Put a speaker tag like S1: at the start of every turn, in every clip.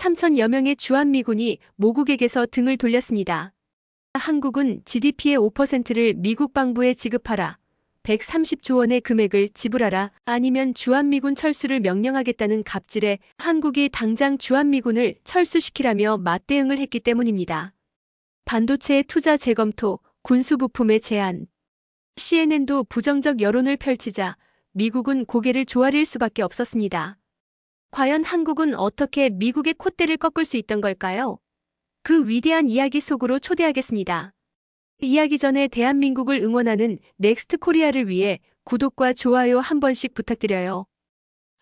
S1: 3천여 명의 주한미군이 모국에게서 등을 돌렸습니다. 한국은 GDP의 5%를 미국 방부에 지급하라, 130조 원의 금액을 지불하라, 아니면 주한미군 철수를 명령하겠다는 갑질에 한국이 당장 주한미군을 철수시키라며 맞대응을 했기 때문입니다. 반도체의 투자 재검토, 군수부품의 제한. CNN도 부정적 여론을 펼치자 미국은 고개를 조아릴 수밖에 없었습니다. 과연 한국은 어떻게 미국의 콧대를 꺾을 수 있던 걸까요? 그 위대한 이야기 속으로 초대하겠습니다. 이야기 전에 대한민국을 응원하는 넥스트 코리아를 위해 구독과 좋아요 한 번씩 부탁드려요.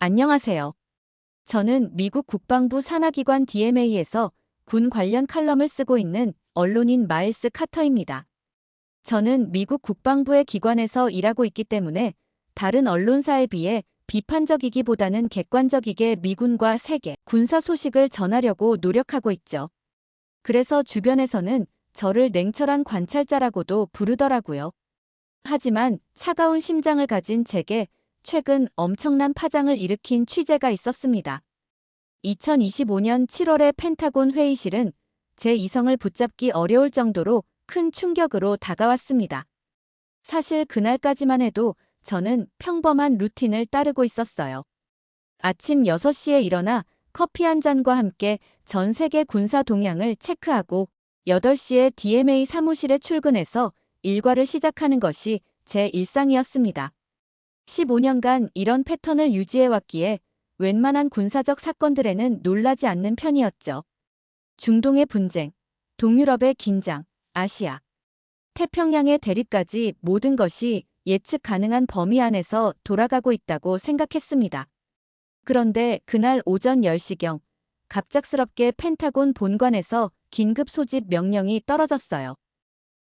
S2: 안녕하세요. 저는 미국 국방부 산하기관 DMA에서 군 관련 칼럼을 쓰고 있는 언론인 마일스 카터입니다. 저는 미국 국방부의 기관에서 일하고 있기 때문에 다른 언론사에 비해 비판적이기보다는 객관적이게 미군과 세계 군사 소식을 전하려고 노력하고 있죠. 그래서 주변에서는 저를 냉철한 관찰자라고도 부르더라고요. 하지만 차가운 심장을 가진 제게 최근 엄청난 파장을 일으킨 취재가 있었습니다. 2025년 7월에 펜타곤 회의실은 제 이성을 붙잡기 어려울 정도로 큰 충격으로 다가왔습니다. 사실 그날까지만 해도 저는 평범한 루틴을 따르고 있었어요. 아침 6시에 일어나 커피 한 잔과 함께 전 세계 군사 동향을 체크하고 8시에 DMA 사무실에 출근해서 일과를 시작하는 것이 제 일상이었습니다. 15년간 이런 패턴을 유지해왔기에 웬만한 군사적 사건들에는 놀라지 않는 편이었죠. 중동의 분쟁, 동유럽의 긴장, 아시아, 태평양의 대립까지 모든 것이 예측 가능한 범위 안에서 돌아가고 있다고 생각했습니다. 그런데 그날 오전 10시경 갑작스럽게 펜타곤 본관에서 긴급 소집 명령이 떨어졌어요.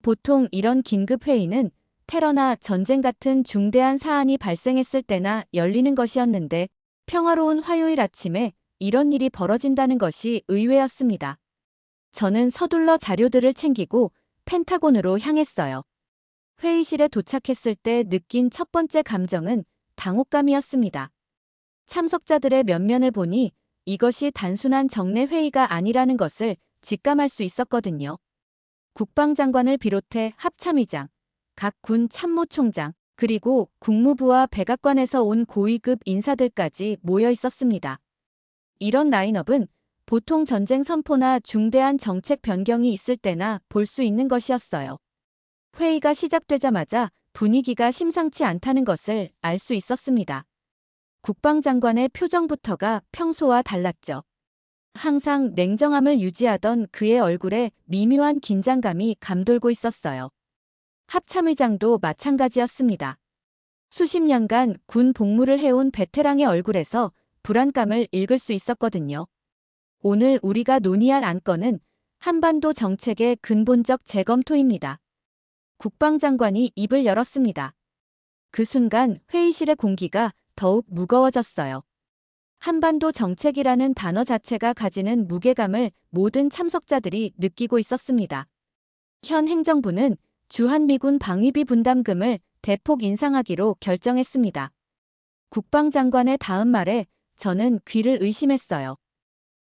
S2: 보통 이런 긴급 회의는 테러나 전쟁 같은 중대한 사안이 발생했을 때나 열리는 것이었는데 평화로운 화요일 아침에 이런 일이 벌어진다는 것이 의외였습니다. 저는 서둘러 자료들을 챙기고 펜타곤으로 향했어요. 회의실에 도착했을 때 느낀 첫 번째 감정은 당혹감이었습니다. 참석자들의 면면을 보니 이것이 단순한 정례 회의가 아니라는 것을 직감할 수 있었거든요. 국방장관을 비롯해 합참의장, 각 군 참모총장, 그리고 국무부와 백악관에서 온 고위급 인사들까지 모여 있었습니다. 이런 라인업은 보통 전쟁 선포나 중대한 정책 변경이 있을 때나 볼 수 있는 것이었어요. 회의가 시작되자마자 분위기가 심상치 않다는 것을 알 수 있었습니다. 국방장관의 표정부터가 평소와 달랐죠. 항상 냉정함을 유지하던 그의 얼굴에 미묘한 긴장감이 감돌고 있었어요. 합참의장도 마찬가지였습니다. 수십 년간 군 복무를 해온 베테랑의 얼굴에서 불안감을 읽을 수 있었거든요. 오늘 우리가 논의할 안건은 한반도 정책의 근본적 재검토입니다. 국방장관이 입을 열었습니다. 그 순간 회의실의 공기가 더욱 무거워졌어요. 한반도 정책이라는 단어 자체가 가지는 무게감을 모든 참석자들이 느끼고 있었습니다. 현 행정부는 주한미군 방위비 분담금을 대폭 인상하기로 결정했습니다. 국방장관의 다음 말에 저는 귀를 의심했어요.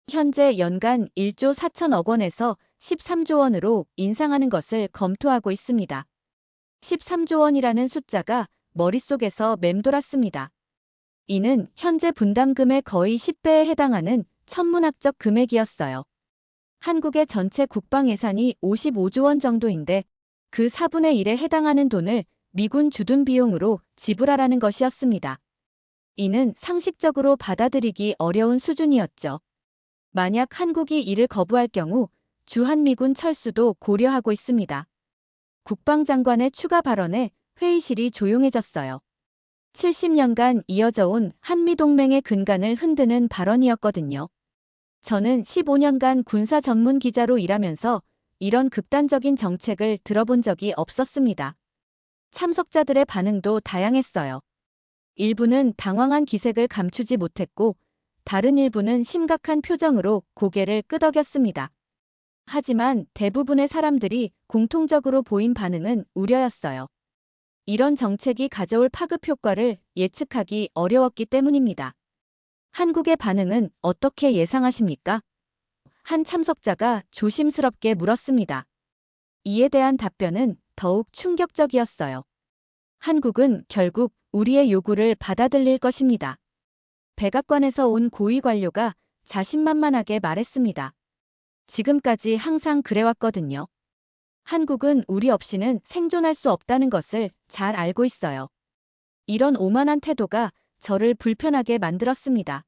S2: 현재 연간 1조 4천억 원에서 13조 원으로 인상하는 것을 검토하고 있습니다. 13조 원이라는 숫자가 머릿속에서 맴돌았습니다. 이는 현재 분담금의 거의 10배에 해당하는 천문학적 금액이었어요. 한국의 전체 국방 예산이 55조 원 정도인데 그 4분의 1에 해당하는 돈을 미군 주둔 비용으로 지불하라는 것이었습니다. 이는 상식적으로 받아들이기 어려운 수준이었죠. 만약 한국이 이를 거부할 경우 주한미군 철수도 고려하고 있습니다. 국방장관의 추가 발언에 회의실이 조용해졌어요. 70년간 이어져 온 한미동맹의 근간을 흔드는 발언이었거든요. 저는 15년간 군사 전문 기자로 일하면서 이런 극단적인 정책을 들어본 적이 없었습니다. 참석자들의 반응도 다양했어요. 일부는 당황한 기색을 감추지 못했고 다른 일부는 심각한 표정으로 고개를 끄덕였습니다. 하지만 대부분의 사람들이 공통적으로 보인 반응은 우려였어요. 이런 정책이 가져올 파급 효과를 예측하기 어려웠기 때문입니다. 한국의 반응은 어떻게 예상하십니까? 한 참석자가 조심스럽게 물었습니다. 이에 대한 답변은 더욱 충격적이었어요. 한국은 결국 우리의 요구를 받아들일 것입니다. 백악관에서 온 고위 관료가 자신만만하게 말했습니다. 지금까지 항상 그래왔거든요. 한국은 우리 없이는 생존할 수 없다는 것을 잘 알고 있어요. 이런 오만한 태도가 저를 불편하게 만들었습니다.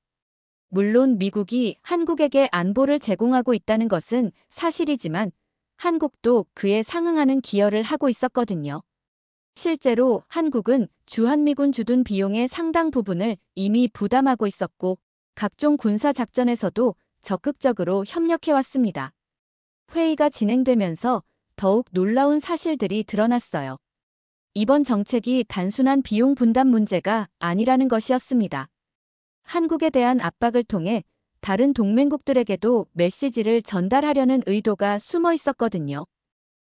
S2: 물론 미국이 한국에게 안보를 제공하고 있다는 것은 사실이지만 한국도 그에 상응하는 기여를 하고 있었거든요. 실제로 한국은 주한미군 주둔 비용의 상당 부분을 이미 부담하고 있었고 각종 군사 작전에서도 적극적으로 협력해왔습니다. 회의가 진행되면서 더욱 놀라운 사실들이 드러났어요. 이번 정책이 단순한 비용 분담 문제가 아니라는 것이었습니다. 한국에 대한 압박을 통해 다른 동맹국들에게도 메시지를 전달하려는 의도가 숨어 있었거든요.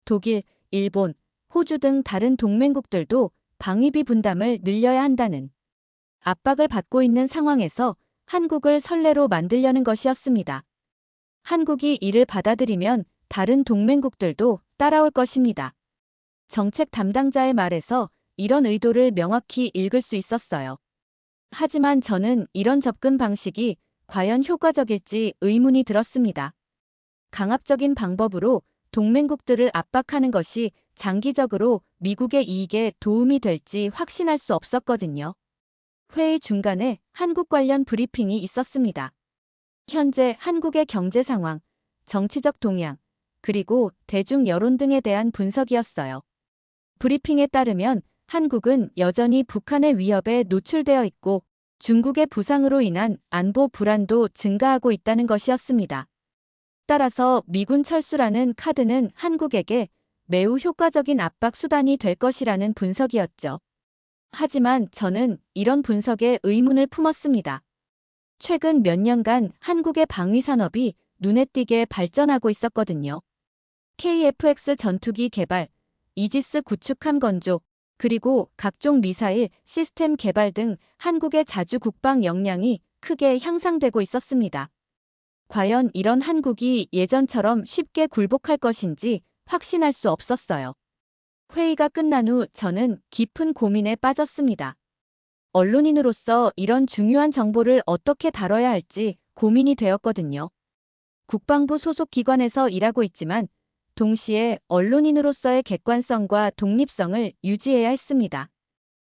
S2: 독일, 일본, 호주 등 다른 동맹국들도 방위비 분담을 늘려야 한다는 압박을 받고 있는 상황에서 한국을 선례로 만들려는 것이었습니다. 한국이 이를 받아들이면 다른 동맹국들도 따라올 것입니다. 정책 담당자의 말에서 이런 의도를 명확히 읽을 수 있었어요. 하지만 저는 이런 접근 방식이 과연 효과적일지 의문이 들었습니다. 강압적인 방법으로 동맹국들을 압박하는 것이 장기적으로 미국의 이익에 도움이 될지 확신할 수 없었거든요. 회의 중간에 한국 관련 브리핑이 있었습니다. 현재 한국의 경제 상황, 정치적 동향, 그리고 대중 여론 등에 대한 분석이었어요. 브리핑에 따르면 한국은 여전히 북한의 위협에 노출되어 있고 중국의 부상으로 인한 안보 불안도 증가하고 있다는 것이었습니다. 따라서 미군 철수라는 카드는 한국에게 매우 효과적인 압박 수단이 될 것이라는 분석이었죠. 하지만 저는 이런 분석에 의문을 품었습니다. 최근 몇 년간 한국의 방위 산업이 눈에 띄게 발전하고 있었거든요. KF-X 전투기 개발, 이지스 구축함 건조, 그리고 각종 미사일 시스템 개발 등 한국의 자주 국방 역량이 크게 향상되고 있었습니다. 과연 이런 한국이 예전처럼 쉽게 굴복할 것인지 확신할 수 없었어요. 회의가 끝난 후 저는 깊은 고민에 빠졌습니다. 언론인으로서 이런 중요한 정보를 어떻게 다뤄야 할지 고민이 되었거든요. 국방부 소속 기관에서 일하고 있지만 동시에 언론인으로서의 객관성과 독립성을 유지해야 했습니다.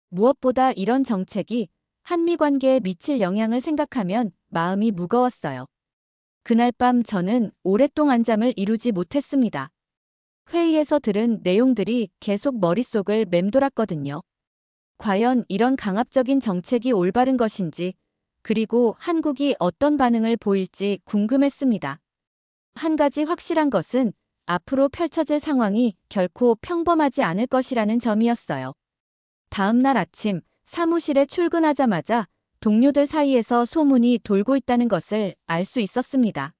S2: 무엇보다 이런 정책이 한미 관계에 미칠 영향을 생각하면 마음이 무거웠어요. 그날 밤 저는 오랫동안 잠을 이루지 못했습니다. 회의에서 들은 내용들이 계속 머릿속을 맴돌았거든요. 과연 이런 강압적인 정책이 올바른 것인지, 그리고 한국이 어떤 반응을 보일지 궁금했습니다. 한 가지 확실한 것은 앞으로 펼쳐질 상황이 결코 평범하지 않을 것이라는 점이었어요. 다음 날 아침 사무실에 출근하자마자 동료들 사이에서 소문이 돌고 있다는 것을 알 수 있었습니다.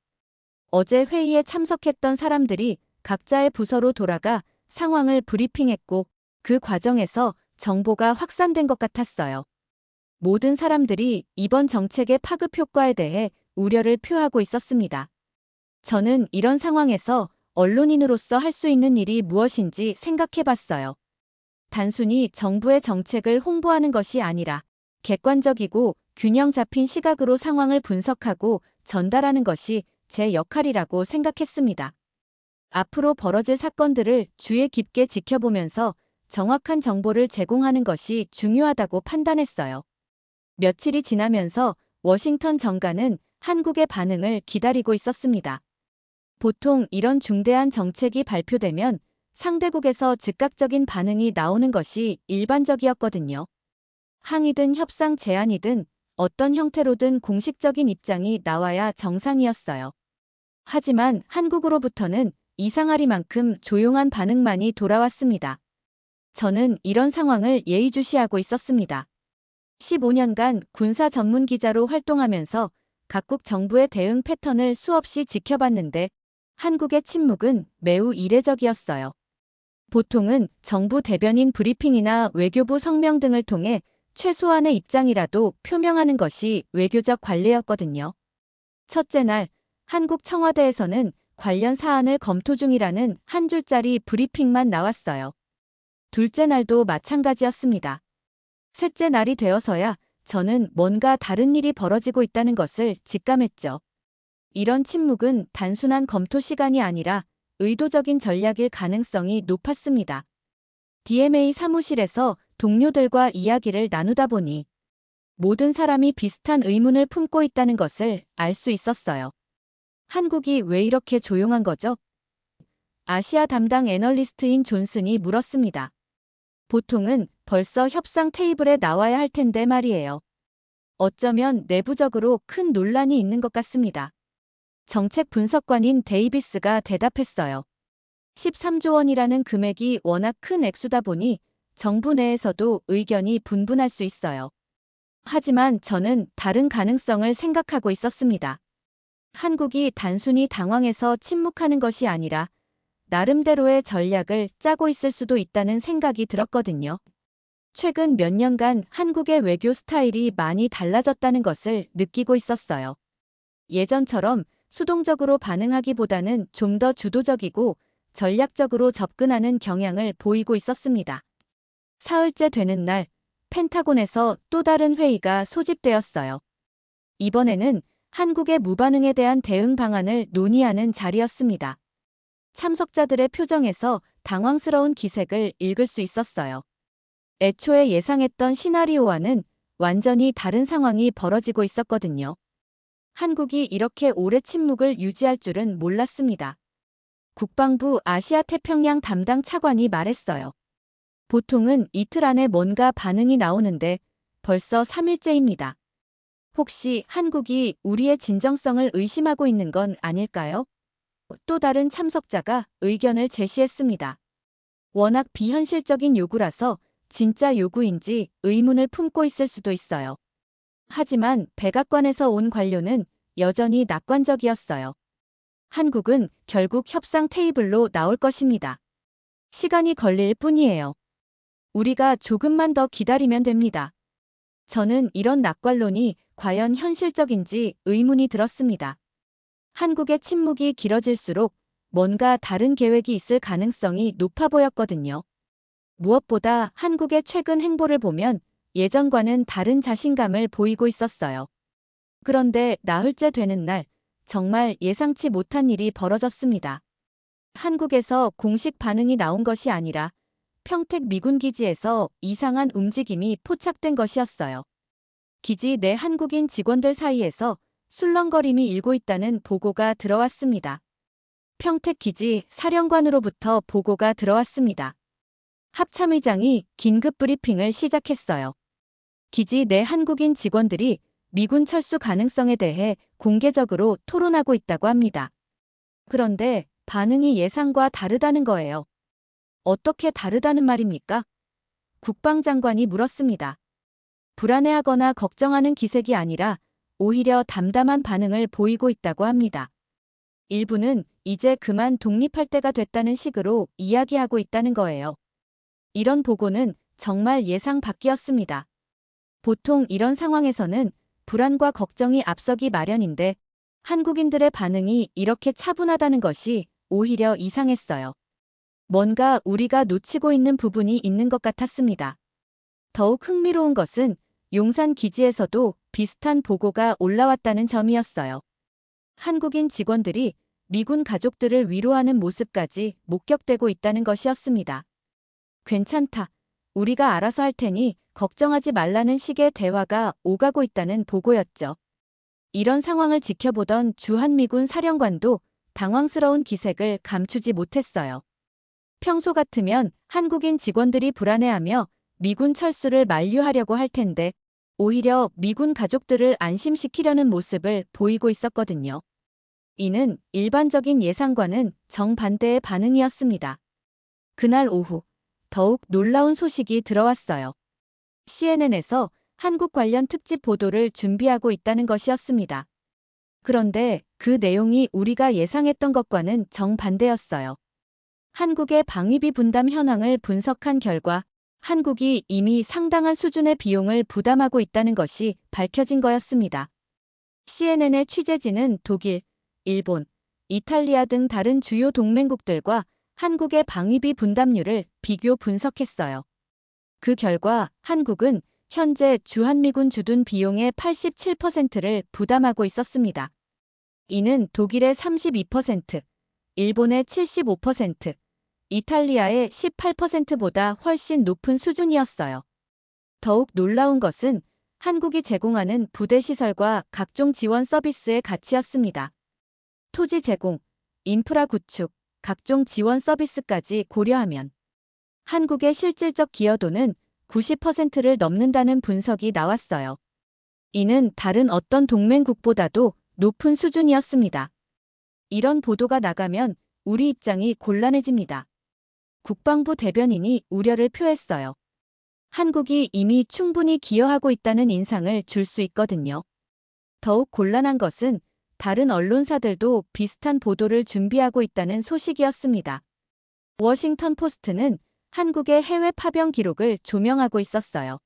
S2: 어제 회의에 참석했던 사람들이 각자의 부서로 돌아가 상황을 브리핑했고 그 과정에서 정보가 확산된 것 같았어요. 모든 사람들이 이번 정책의 파급 효과에 대해 우려를 표하고 있었습니다. 저는 이런 상황에서 언론인으로서 할 수 있는 일이 무엇인지 생각해 봤어요. 단순히 정부의 정책을 홍보하는 것이 아니라 객관적이고 균형 잡힌 시각으로 상황을 분석하고 전달하는 것이 제 역할이라고 생각했습니다. 앞으로 벌어질 사건들을 주의 깊게 지켜보면서 정확한 정보를 제공하는 것이 중요하다고 판단했어요. 며칠이 지나면서 워싱턴 정가는 한국의 반응을 기다리고 있었습니다. 보통 이런 중대한 정책이 발표되면 상대국에서 즉각적인 반응이 나오는 것이 일반적이었거든요. 항의든 협상 제안이든 어떤 형태로든 공식적인 입장이 나와야 정상이었어요. 하지만 한국으로부터는 이상하리만큼 조용한 반응만이 돌아왔습니다. 저는 이런 상황을 예의주시하고 있었습니다. 15년간 군사 전문 기자로 활동하면서 각국 정부의 대응 패턴을 수없이 지켜봤는데 한국의 침묵은 매우 이례적이었어요. 보통은 정부 대변인 브리핑이나 외교부 성명 등을 통해 최소한의 입장이라도 표명하는 것이 외교적 관례였거든요. 첫째 날, 한국 청와대에서는 관련 사안을 검토 중이라는 한 줄짜리 브리핑만 나왔어요. 둘째 날도 마찬가지였습니다. 셋째 날이 되어서야 저는 뭔가 다른 일이 벌어지고 있다는 것을 직감했죠. 이런 침묵은 단순한 검토 시간이 아니라 의도적인 전략일 가능성이 높았습니다. DMA 사무실에서 동료들과 이야기를 나누다 보니 모든 사람이 비슷한 의문을 품고 있다는 것을 알 수 있었어요. 한국이 왜 이렇게 조용한 거죠? 아시아 담당 애널리스트인 존슨이 물었습니다. 보통은 벌써 협상 테이블에 나와야 할 텐데 말이에요. 어쩌면 내부적으로 큰 논란이 있는 것 같습니다. 정책 분석관인 데이비스가 대답했어요. 13조 원이라는 금액이 워낙 큰 액수다 보니 정부 내에서도 의견이 분분할 수 있어요. 하지만 저는 다른 가능성을 생각하고 있었습니다. 한국이 단순히 당황해서 침묵하는 것이 아니라 나름대로의 전략을 짜고 있을 수도 있다는 생각이 들었거든요. 최근 몇 년간 한국의 외교 스타일이 많이 달라졌다는 것을 느끼고 있었어요. 예전처럼 수동적으로 반응하기보다는 좀 더 주도적이고 전략적으로 접근하는 경향을 보이고 있었습니다. 사흘째 되는 날, 펜타곤에서 또 다른 회의가 소집되었어요. 이번에는 한국의 무반응에 대한 대응 방안을 논의하는 자리였습니다. 참석자들의 표정에서 당황스러운 기색을 읽을 수 있었어요. 애초에 예상했던 시나리오와는 완전히 다른 상황이 벌어지고 있었거든요. 한국이 이렇게 오래 침묵을 유지할 줄은 몰랐습니다. 국방부 아시아태평양 담당 차관이 말했어요. 보통은 이틀 안에 뭔가 반응이 나오는데 벌써 3일째입니다. 혹시 한국이 우리의 진정성을 의심하고 있는 건 아닐까요? 또 다른 참석자가 의견을 제시했습니다. 워낙 비현실적인 요구라서 진짜 요구인지 의문을 품고 있을 수도 있어요. 하지만 백악관에서 온 관료는 여전히 낙관적이었어요. 한국은 결국 협상 테이블로 나올 것입니다. 시간이 걸릴 뿐이에요. 우리가 조금만 더 기다리면 됩니다. 저는 이런 낙관론이 과연 현실적인지 의문이 들었습니다. 한국의 침묵이 길어질수록 뭔가 다른 계획이 있을 가능성이 높아 보였거든요. 무엇보다 한국의 최근 행보를 보면 예전과는 다른 자신감을 보이고 있었어요. 그런데 나흘째 되는 날, 정말 예상치 못한 일이 벌어졌습니다. 한국에서 공식 반응이 나온 것이 아니라 평택 미군 기지에서 이상한 움직임이 포착된 것이었어요. 기지 내 한국인 직원들 사이에서 술렁거림이 일고 있다는 보고가 들어왔습니다. 평택 기지 사령관으로부터 보고가 들어왔습니다. 합참의장이 긴급 브리핑을 시작했어요. 기지 내 한국인 직원들이 미군 철수 가능성에 대해 공개적으로 토론하고 있다고 합니다. 그런데 반응이 예상과 다르다는 거예요. 어떻게 다르다는 말입니까? 국방장관이 물었습니다. 불안해하거나 걱정하는 기색이 아니라 오히려 담담한 반응을 보이고 있다고 합니다. 일부는 이제 그만 독립할 때가 됐다는 식으로 이야기하고 있다는 거예요. 이런 보고는 정말 예상 밖이었습니다. 보통 이런 상황에서는 불안과 걱정이 앞서기 마련인데 한국인들의 반응이 이렇게 차분하다는 것이 오히려 이상했어요. 뭔가 우리가 놓치고 있는 부분이 있는 것 같았습니다. 더욱 흥미로운 것은 용산 기지에서도 비슷한 보고가 올라왔다는 점이었어요. 한국인 직원들이 미군 가족들을 위로하는 모습까지 목격되고 있다는 것이었습니다. 괜찮다. 우리가 알아서 할 테니 걱정하지 말라는 식의 대화가 오가고 있다는 보고였죠. 이런 상황을 지켜보던 주한미군 사령관도 당황스러운 기색을 감추지 못했어요. 평소 같으면 한국인 직원들이 불안해하며 미군 철수를 만류하려고 할 텐데 오히려 미군 가족들을 안심시키려는 모습을 보이고 있었거든요. 이는 일반적인 예상과는 정반대의 반응이었습니다. 그날 오후 더욱 놀라운 소식이 들어왔어요. CNN에서 한국 관련 특집 보도를 준비하고 있다는 것이었습니다. 그런데 그 내용이 우리가 예상했던 것과는 정반대였어요. 한국의 방위비 분담 현황을 분석한 결과 한국이 이미 상당한 수준의 비용을 부담하고 있다는 것이 밝혀진 거였습니다. CNN의 취재진은 독일, 일본, 이탈리아 등 다른 주요 동맹국들과 한국의 방위비 분담률을 비교 분석했어요. 그 결과 한국은 현재 주한미군 주둔 비용의 87%를 부담하고 있었습니다. 이는 독일의 32%, 일본의 75%, 이탈리아의 18%보다 훨씬 높은 수준이었어요. 더욱 놀라운 것은 한국이 제공하는 부대 시설과 각종 지원 서비스의 가치였습니다. 토지 제공, 인프라 구축, 각종 지원 서비스까지 고려하면 한국의 실질적 기여도는 90%를 넘는다는 분석이 나왔어요. 이는 다른 어떤 동맹국보다도 높은 수준이었습니다. 이런 보도가 나가면 우리 입장이 곤란해집니다. 국방부 대변인이 우려를 표했어요. 한국이 이미 충분히 기여하고 있다는 인상을 줄 수 있거든요. 더욱 곤란한 것은 다른 언론사들도 비슷한 보도를 준비하고 있다는 소식이었습니다. 워싱턴 포스트는 한국의 해외 파병 기록을 조명하고 있었어요.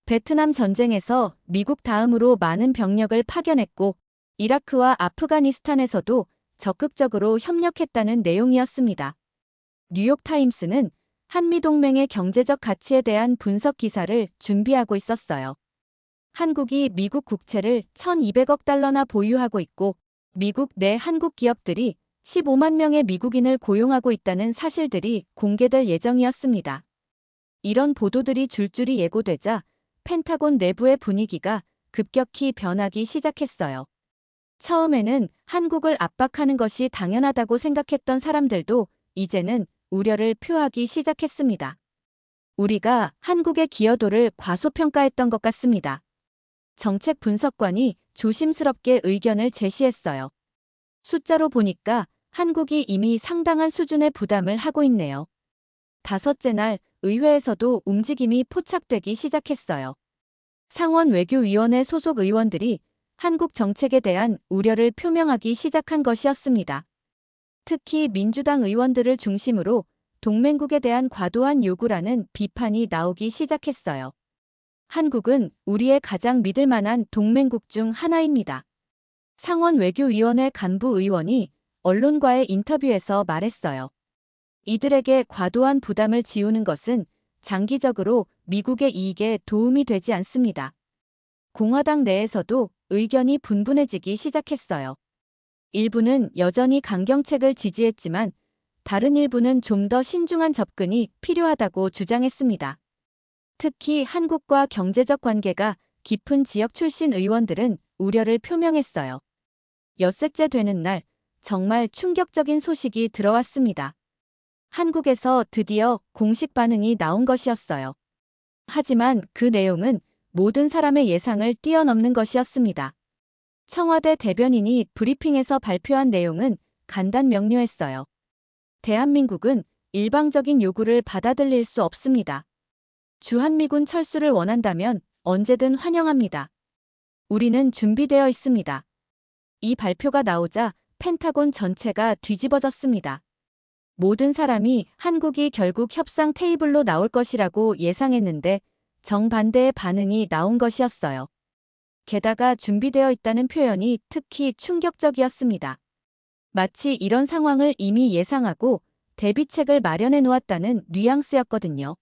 S2: 베트남 전쟁에서 미국 다음으로 많은 병력을 파견했고 이라크와 아프가니스탄에서도 적극적으로 협력했다는 내용이었습니다. 뉴욕타임스는 한미동맹의 경제적 가치에 대한 분석 기사를 준비하고 있었어요. 한국이 미국 국채를 1,200억 달러나 보유하고 있고 미국 내 한국 기업들이 15만 명의 미국인을 고용하고 있다는 사실들이 공개될 예정이었습니다. 이런 보도들이 줄줄이 예고되자 펜타곤 내부의 분위기가 급격히 변하기 시작했어요. 처음에는 한국을 압박하는 것이 당연하다고 생각했던 사람들도 이제는 우려를 표하기 시작했습니다. 우리가 한국의 기여도를 과소평가했던 것 같습니다. 정책 분석관이 조심스럽게 의견을 제시했어요. 숫자로 보니까 한국이 이미 상당한 수준의 부담을 하고 있네요. 다섯째 날 의회에서도 움직임이 포착되기 시작했어요. 상원 외교위원회 소속 의원들이 한국 정책에 대한 우려를 표명하기 시작한 것이었습니다. 특히 민주당 의원들을 중심으로 동맹국에 대한 과도한 요구라는 비판이 나오기 시작했어요. 한국은 우리의 가장 믿을 만한 동맹국 중 하나입니다. 상원 외교위원회 간부 의원이 언론과의 인터뷰에서 말했어요. 이들에게 과도한 부담을 지우는 것은 장기적으로 미국의 이익에 도움이 되지 않습니다. 공화당 내에서도 의견이 분분해지기 시작했어요. 일부는 여전히 강경책을 지지했지만 다른 일부는 좀 더 신중한 접근이 필요하다고 주장했습니다. 특히 한국과 경제적 관계가 깊은 지역 출신 의원들은 우려를 표명했어요. 엿새째 되는 날 정말 충격적인 소식이 들어왔습니다. 한국에서 드디어 공식 반응이 나온 것이었어요. 하지만 그 내용은 모든 사람의 예상을 뛰어넘는 것이었습니다. 청와대 대변인이 브리핑에서 발표한 내용은 간단 명료했어요. 대한민국은 일방적인 요구를 받아들일 수 없습니다. 주한미군 철수를 원한다면 언제든 환영합니다. 우리는 준비되어 있습니다. 이 발표가 나오자 펜타곤 전체가 뒤집어졌습니다. 모든 사람이 한국이 결국 협상 테이블로 나올 것이라고 예상했는데 정반대의 반응이 나온 것이었어요. 게다가 준비되어 있다는 표현이 특히 충격적이었습니다. 마치 이런 상황을 이미 예상하고 대비책을 마련해 놓았다는 뉘앙스였거든요.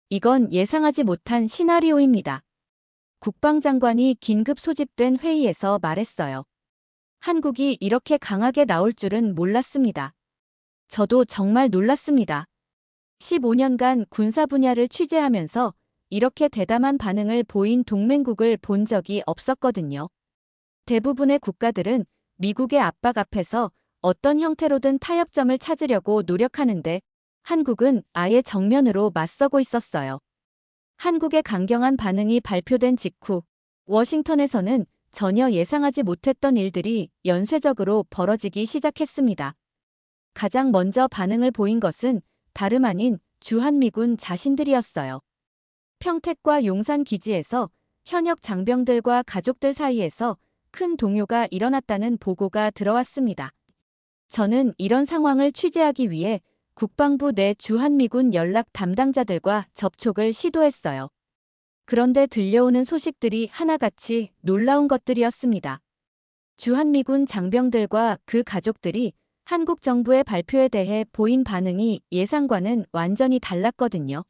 S2: 이건 예상하지 못한 시나리오입니다. 국방장관이 긴급 소집된 회의에서 말했어요. 한국이 이렇게 강하게 나올 줄은 몰랐습니다. 저도 정말 놀랐습니다. 15년간 군사 분야를 취재하면서 이렇게 대담한 반응을 보인 동맹국을 본 적이 없었거든요. 대부분의 국가들은 미국의 압박 앞에서 어떤 형태로든 타협점을 찾으려고 노력하는데 한국은 아예 정면으로 맞서고 있었어요. 한국의 강경한 반응이 발표된 직후 워싱턴에서는 전혀 예상하지 못했던 일들이 연쇄적으로 벌어지기 시작했습니다. 가장 먼저 반응을 보인 것은 다름 아닌 주한미군 자신들이었어요. 평택과 용산 기지에서 현역 장병들과 가족들 사이에서 큰 동요가 일어났다는 보고가 들어왔습니다. 저는 이런 상황을 취재하기 위해 국방부 내 주한미군 연락 담당자들과 접촉을 시도했어요. 그런데 들려오는 소식들이 하나같이 놀라운 것들이었습니다. 주한미군 장병들과 그 가족들이 한국 정부의 발표에 대해 보인 반응이 예상과는 완전히 달랐거든요.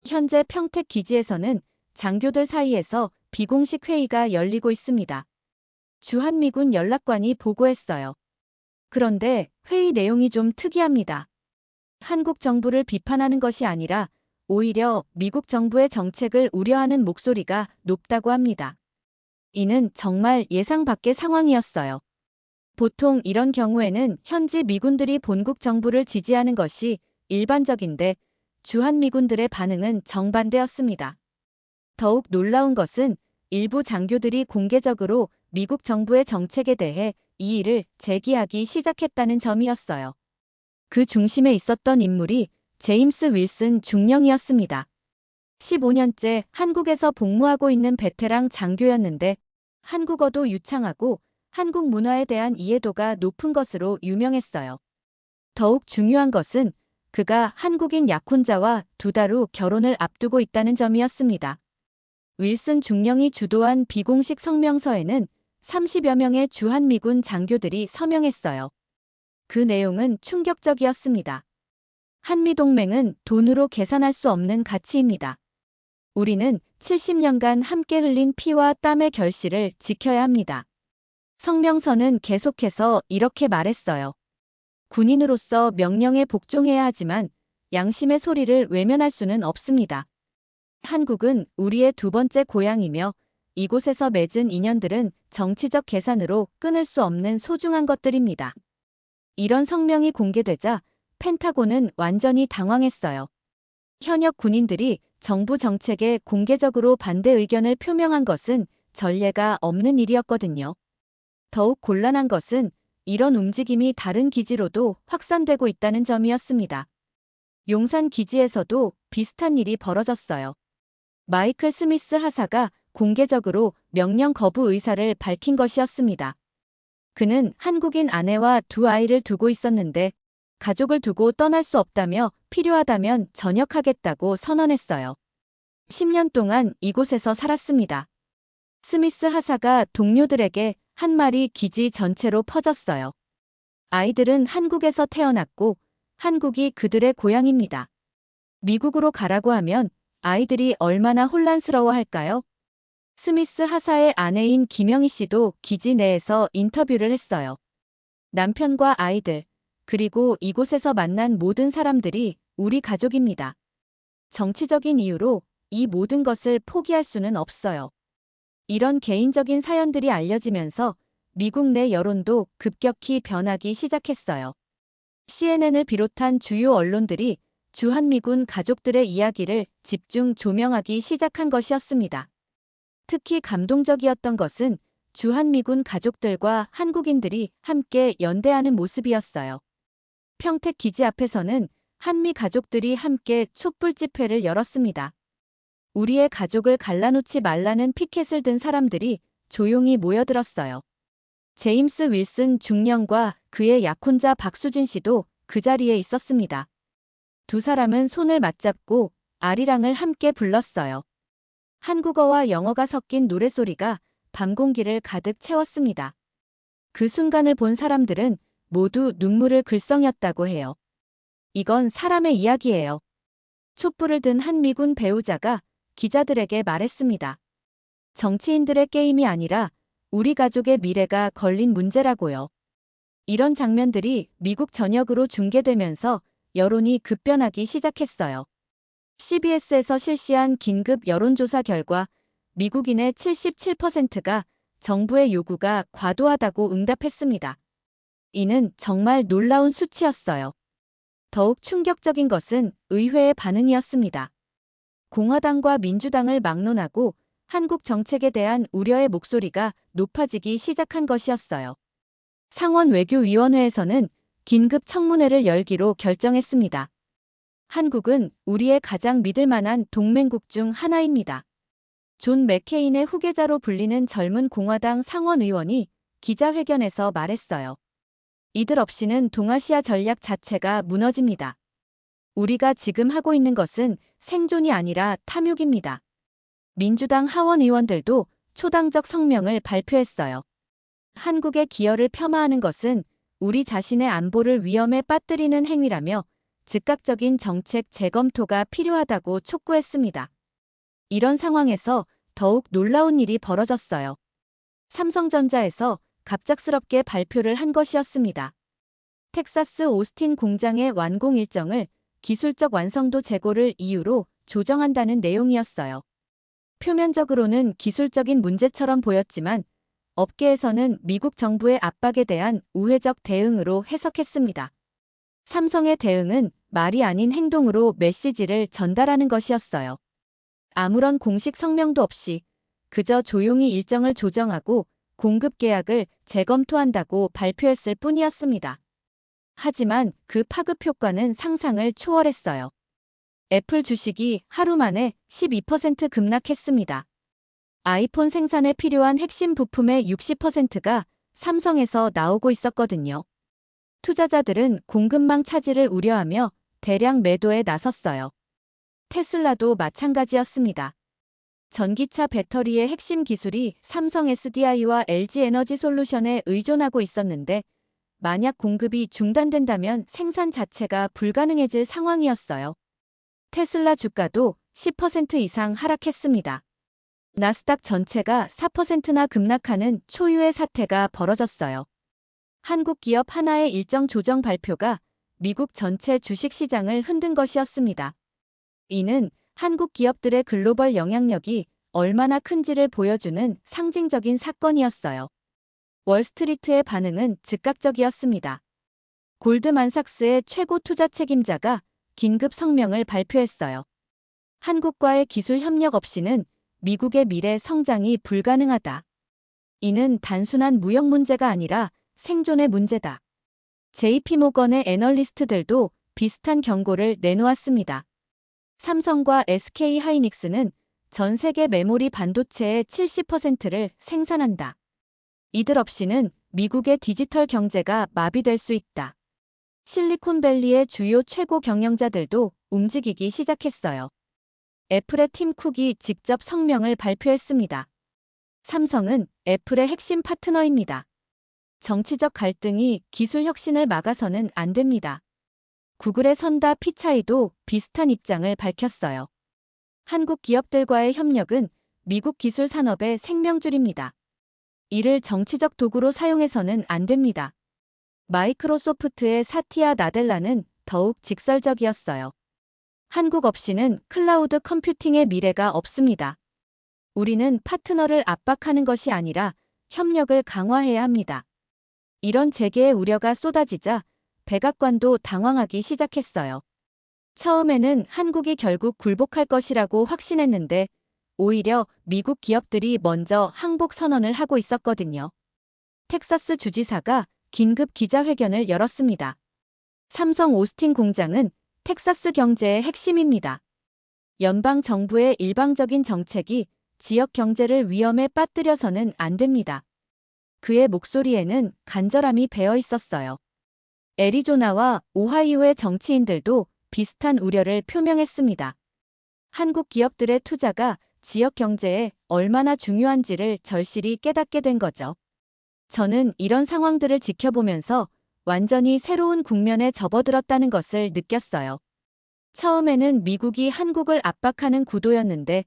S2: 현재 평택 기지에서는 장교들 사이에서 비공식 회의가 열리고 있습니다. 주한미군 연락관이 보고했어요. 그런데 회의 내용이 좀 특이합니다. 한국 정부를 비판하는 것이 아니라 오히려 미국 정부의 정책을 우려하는 목소리가 높다고 합니다. 이는 정말 예상 밖의 상황이었어요. 보통 이런 경우에는 현지 미군들이 본국 정부를 지지하는 것이 일반적인데 주한미군들의 반응은 정반대였습니다. 더욱 놀라운 것은 일부 장교들이 공개적으로 미국 정부의 정책에 대해 이의를 제기하기 시작했다는 점이었어요. 그 중심에 있었던 인물이 제임스 윌슨 중령이었습니다. 15년째 한국에서 복무하고 있는 베테랑 장교였는데 한국어도 유창하고 한국 문화에 대한 이해도가 높은 것으로 유명했어요. 더욱 중요한 것은 그가 한국인 약혼자와 2달 후 결혼을 앞두고 있다는 점이었습니다. 윌슨 중령이 주도한 비공식 성명서에는 30여 명의 주한미군 장교들이 서명했어요. 그 내용은 충격적이었습니다. 한미동맹은 돈으로 계산할 수 없는 가치입니다. 우리는 70년간 함께 흘린 피와 땀의 결실을 지켜야 합니다. 성명서는 계속해서 이렇게 말했어요. 군인으로서 명령에 복종해야 하지만 양심의 소리를 외면할 수는 없습니다. 한국은 우리의 2번째 고향이며 이곳에서 맺은 인연들은 정치적 계산으로 끊을 수 없는 소중한 것들입니다. 이런 성명이 공개되자 펜타곤은 완전히 당황했어요. 현역 군인들이 정부 정책에 공개적으로 반대 의견을 표명한 것은 전례가 없는 일이었거든요. 더욱 곤란한 것은 이런 움직임이 다른 기지로도 확산되고 있다는 점이었습니다. 용산 기지에서도 비슷한 일이 벌어졌어요. 마이클 스미스 하사가 공개적으로 명령 거부 의사를 밝힌 것이었습니다. 그는 한국인 아내와 2아이를 두고 있었는데 가족을 두고 떠날 수 없다며 필요하다면 전역하겠다고 선언했어요. 10년 동안 이곳에서 살았습니다. 스미스 하사가 동료들에게 한 말이 기지 전체로 퍼졌어요. 아이들은 한국에서 태어났고 한국이 그들의 고향입니다. 미국으로 가라고 하면 아이들이 얼마나 혼란스러워할까요? 스미스 하사의 아내인 김영희 씨도 기지 내에서 인터뷰를 했어요. 남편과 아이들, 그리고 이곳에서 만난 모든 사람들이 우리 가족입니다. 정치적인 이유로 이 모든 것을 포기할 수는 없어요. 이런 개인적인 사연들이 알려지면서 미국 내 여론도 급격히 변하기 시작했어요. CNN을 비롯한 주요 언론들이 주한미군 가족들의 이야기를 집중 조명하기 시작한 것이었습니다. 특히 감동적이었던 것은 주한미군 가족들과 한국인들이 함께 연대하는 모습이었어요. 평택 기지 앞에서는 한미 가족들이 함께 촛불 집회를 열었습니다. 우리의 가족을 갈라놓지 말라는 피켓을 든 사람들이 조용히 모여들었어요. 제임스 윌슨 중령과 그의 약혼자 박수진 씨도 그 자리에 있었습니다. 2사람은 손을 맞잡고 아리랑을 함께 불렀어요. 한국어와 영어가 섞인 노래소리가 밤 공기를 가득 채웠습니다. 그 순간을 본 사람들은 모두 눈물을 글썽였다고 해요. 이건 사람의 이야기예요. 촛불을 든 한 미군 배우자가 기자들에게 말했습니다. 정치인들의 게임이 아니라 우리 가족의 미래가 걸린 문제라고요. 이런 장면들이 미국 전역으로 중계되면서 여론이 급변하기 시작했어요. CBS에서 실시한 긴급 여론조사 결과 미국인의 77%가 정부의 요구가 과도하다고 응답했습니다. 이는 정말 놀라운 수치였어요. 더욱 충격적인 것은 의회의 반응이었습니다. 공화당과 민주당을 막론하고 한국 정책에 대한 우려의 목소리가 높아지기 시작한 것이었어요. 상원 외교위원회에서는 긴급 청문회를 열기로 결정했습니다. 한국은 우리의 가장 믿을 만한 동맹국 중 하나입니다. 존 맥케인의 후계자로 불리는 젊은 공화당 상원 의원이 기자회견에서 말했어요. 이들 없이는 동아시아 전략 자체가 무너집니다. 우리가 지금 하고 있는 것은 생존이 아니라 탐욕입니다. 민주당 하원 의원들도 초당적 성명을 발표했어요. 한국의 기여를 폄하하는 것은 우리 자신의 안보를 위험에 빠뜨리는 행위라며 즉각적인 정책 재검토가 필요하다고 촉구했습니다. 이런 상황에서 더욱 놀라운 일이 벌어졌어요. 삼성전자에서 갑작스럽게 발표를 한 것이었습니다. 텍사스 오스틴 공장의 완공 일정을 기술적 완성도 재고를 이유로 조정한다는 내용이었어요. 표면적으로는 기술적인 문제처럼 보였지만 업계에서는 미국 정부의 압박에 대한 우회적 대응으로 해석했습니다. 삼성의 대응은 말이 아닌 행동으로 메시지를 전달하는 것이었어요. 아무런 공식 성명도 없이 그저 조용히 일정을 조정하고 공급 계약을 재검토한다고 발표했을 뿐이었습니다. 하지만 그 파급 효과는 상상을 초월했어요. 애플 주식이 하루 만에 12% 급락했습니다. 아이폰 생산에 필요한 핵심 부품의 60%가 삼성에서 나오고 있었거든요. 투자자들은 공급망 차질을 우려하며 대량 매도에 나섰어요. 테슬라도 마찬가지였습니다. 전기차 배터리의 핵심 기술이 삼성 SDI와 LG 에너지 솔루션에 의존하고 있었는데 만약 공급이 중단된다면 생산 자체가 불가능해질 상황이었어요. 테슬라 주가도 10% 이상 하락했습니다. 나스닥 전체가 4%나 급락하는 초유의 사태가 벌어졌어요. 한국 기업 하나의 일정 조정 발표가 미국 전체 주식시장을 흔든 것이었습니다. 이는 한국 기업들의 글로벌 영향력이 얼마나 큰지를 보여주는 상징적인 사건이었어요. 월스트리트의 반응은 즉각적이었습니다. 골드만삭스의 최고 투자 책임자가 긴급 성명을 발표했어요. 한국과의 기술 협력 없이는 미국의 미래 성장이 불가능하다. 이는 단순한 무역 문제가 아니라 생존의 문제다. JP모건의 애널리스트들도 비슷한 경고를 내놓았습니다. 삼성과 SK하이닉스는 전 세계 메모리 반도체의 70%를 생산한다. 이들 없이는 미국의 디지털 경제가 마비될 수 있다. 실리콘밸리의 주요 최고 경영자들도 움직이기 시작했어요. 애플의 팀 쿡이 직접 성명을 발표했습니다. 삼성은 애플의 핵심 파트너입니다. 정치적 갈등이 기술 혁신을 막아서는 안 됩니다. 구글의 선다 피차이도 비슷한 입장을 밝혔어요. 한국 기업들과의 협력은 미국 기술 산업의 생명줄입니다. 이를 정치적 도구로 사용해서는 안 됩니다. 마이크로소프트의 사티아 나델라는 더욱 직설적이었어요. 한국 없이는 클라우드 컴퓨팅의 미래가 없습니다. 우리는 파트너를 압박하는 것이 아니라 협력을 강화해야 합니다. 이런 재계의 우려가 쏟아지자 백악관도 당황하기 시작했어요. 처음에는 한국이 결국 굴복할 것이라고 확신했는데 오히려 미국 기업들이 먼저 항복 선언을 하고 있었거든요. 텍사스 주지사가 긴급 기자회견을 열었습니다. 삼성 오스틴 공장은 텍사스 경제의 핵심입니다. 연방 정부의 일방적인 정책이 지역 경제를 위험에 빠뜨려서는 안 됩니다. 그의 목소리에는 간절함이 배어 있었어요. 애리조나와 오하이오의 정치인들도 비슷한 우려를 표명했습니다. 한국 기업들의 투자가 지역 경제에 얼마나 중요한지를 절실히 깨닫게 된 거죠. 저는 이런 상황들을 지켜보면서 완전히 새로운 국면에 접어들었다는 것을 느꼈어요. 처음에는 미국이 한국을 압박하는 구도였는데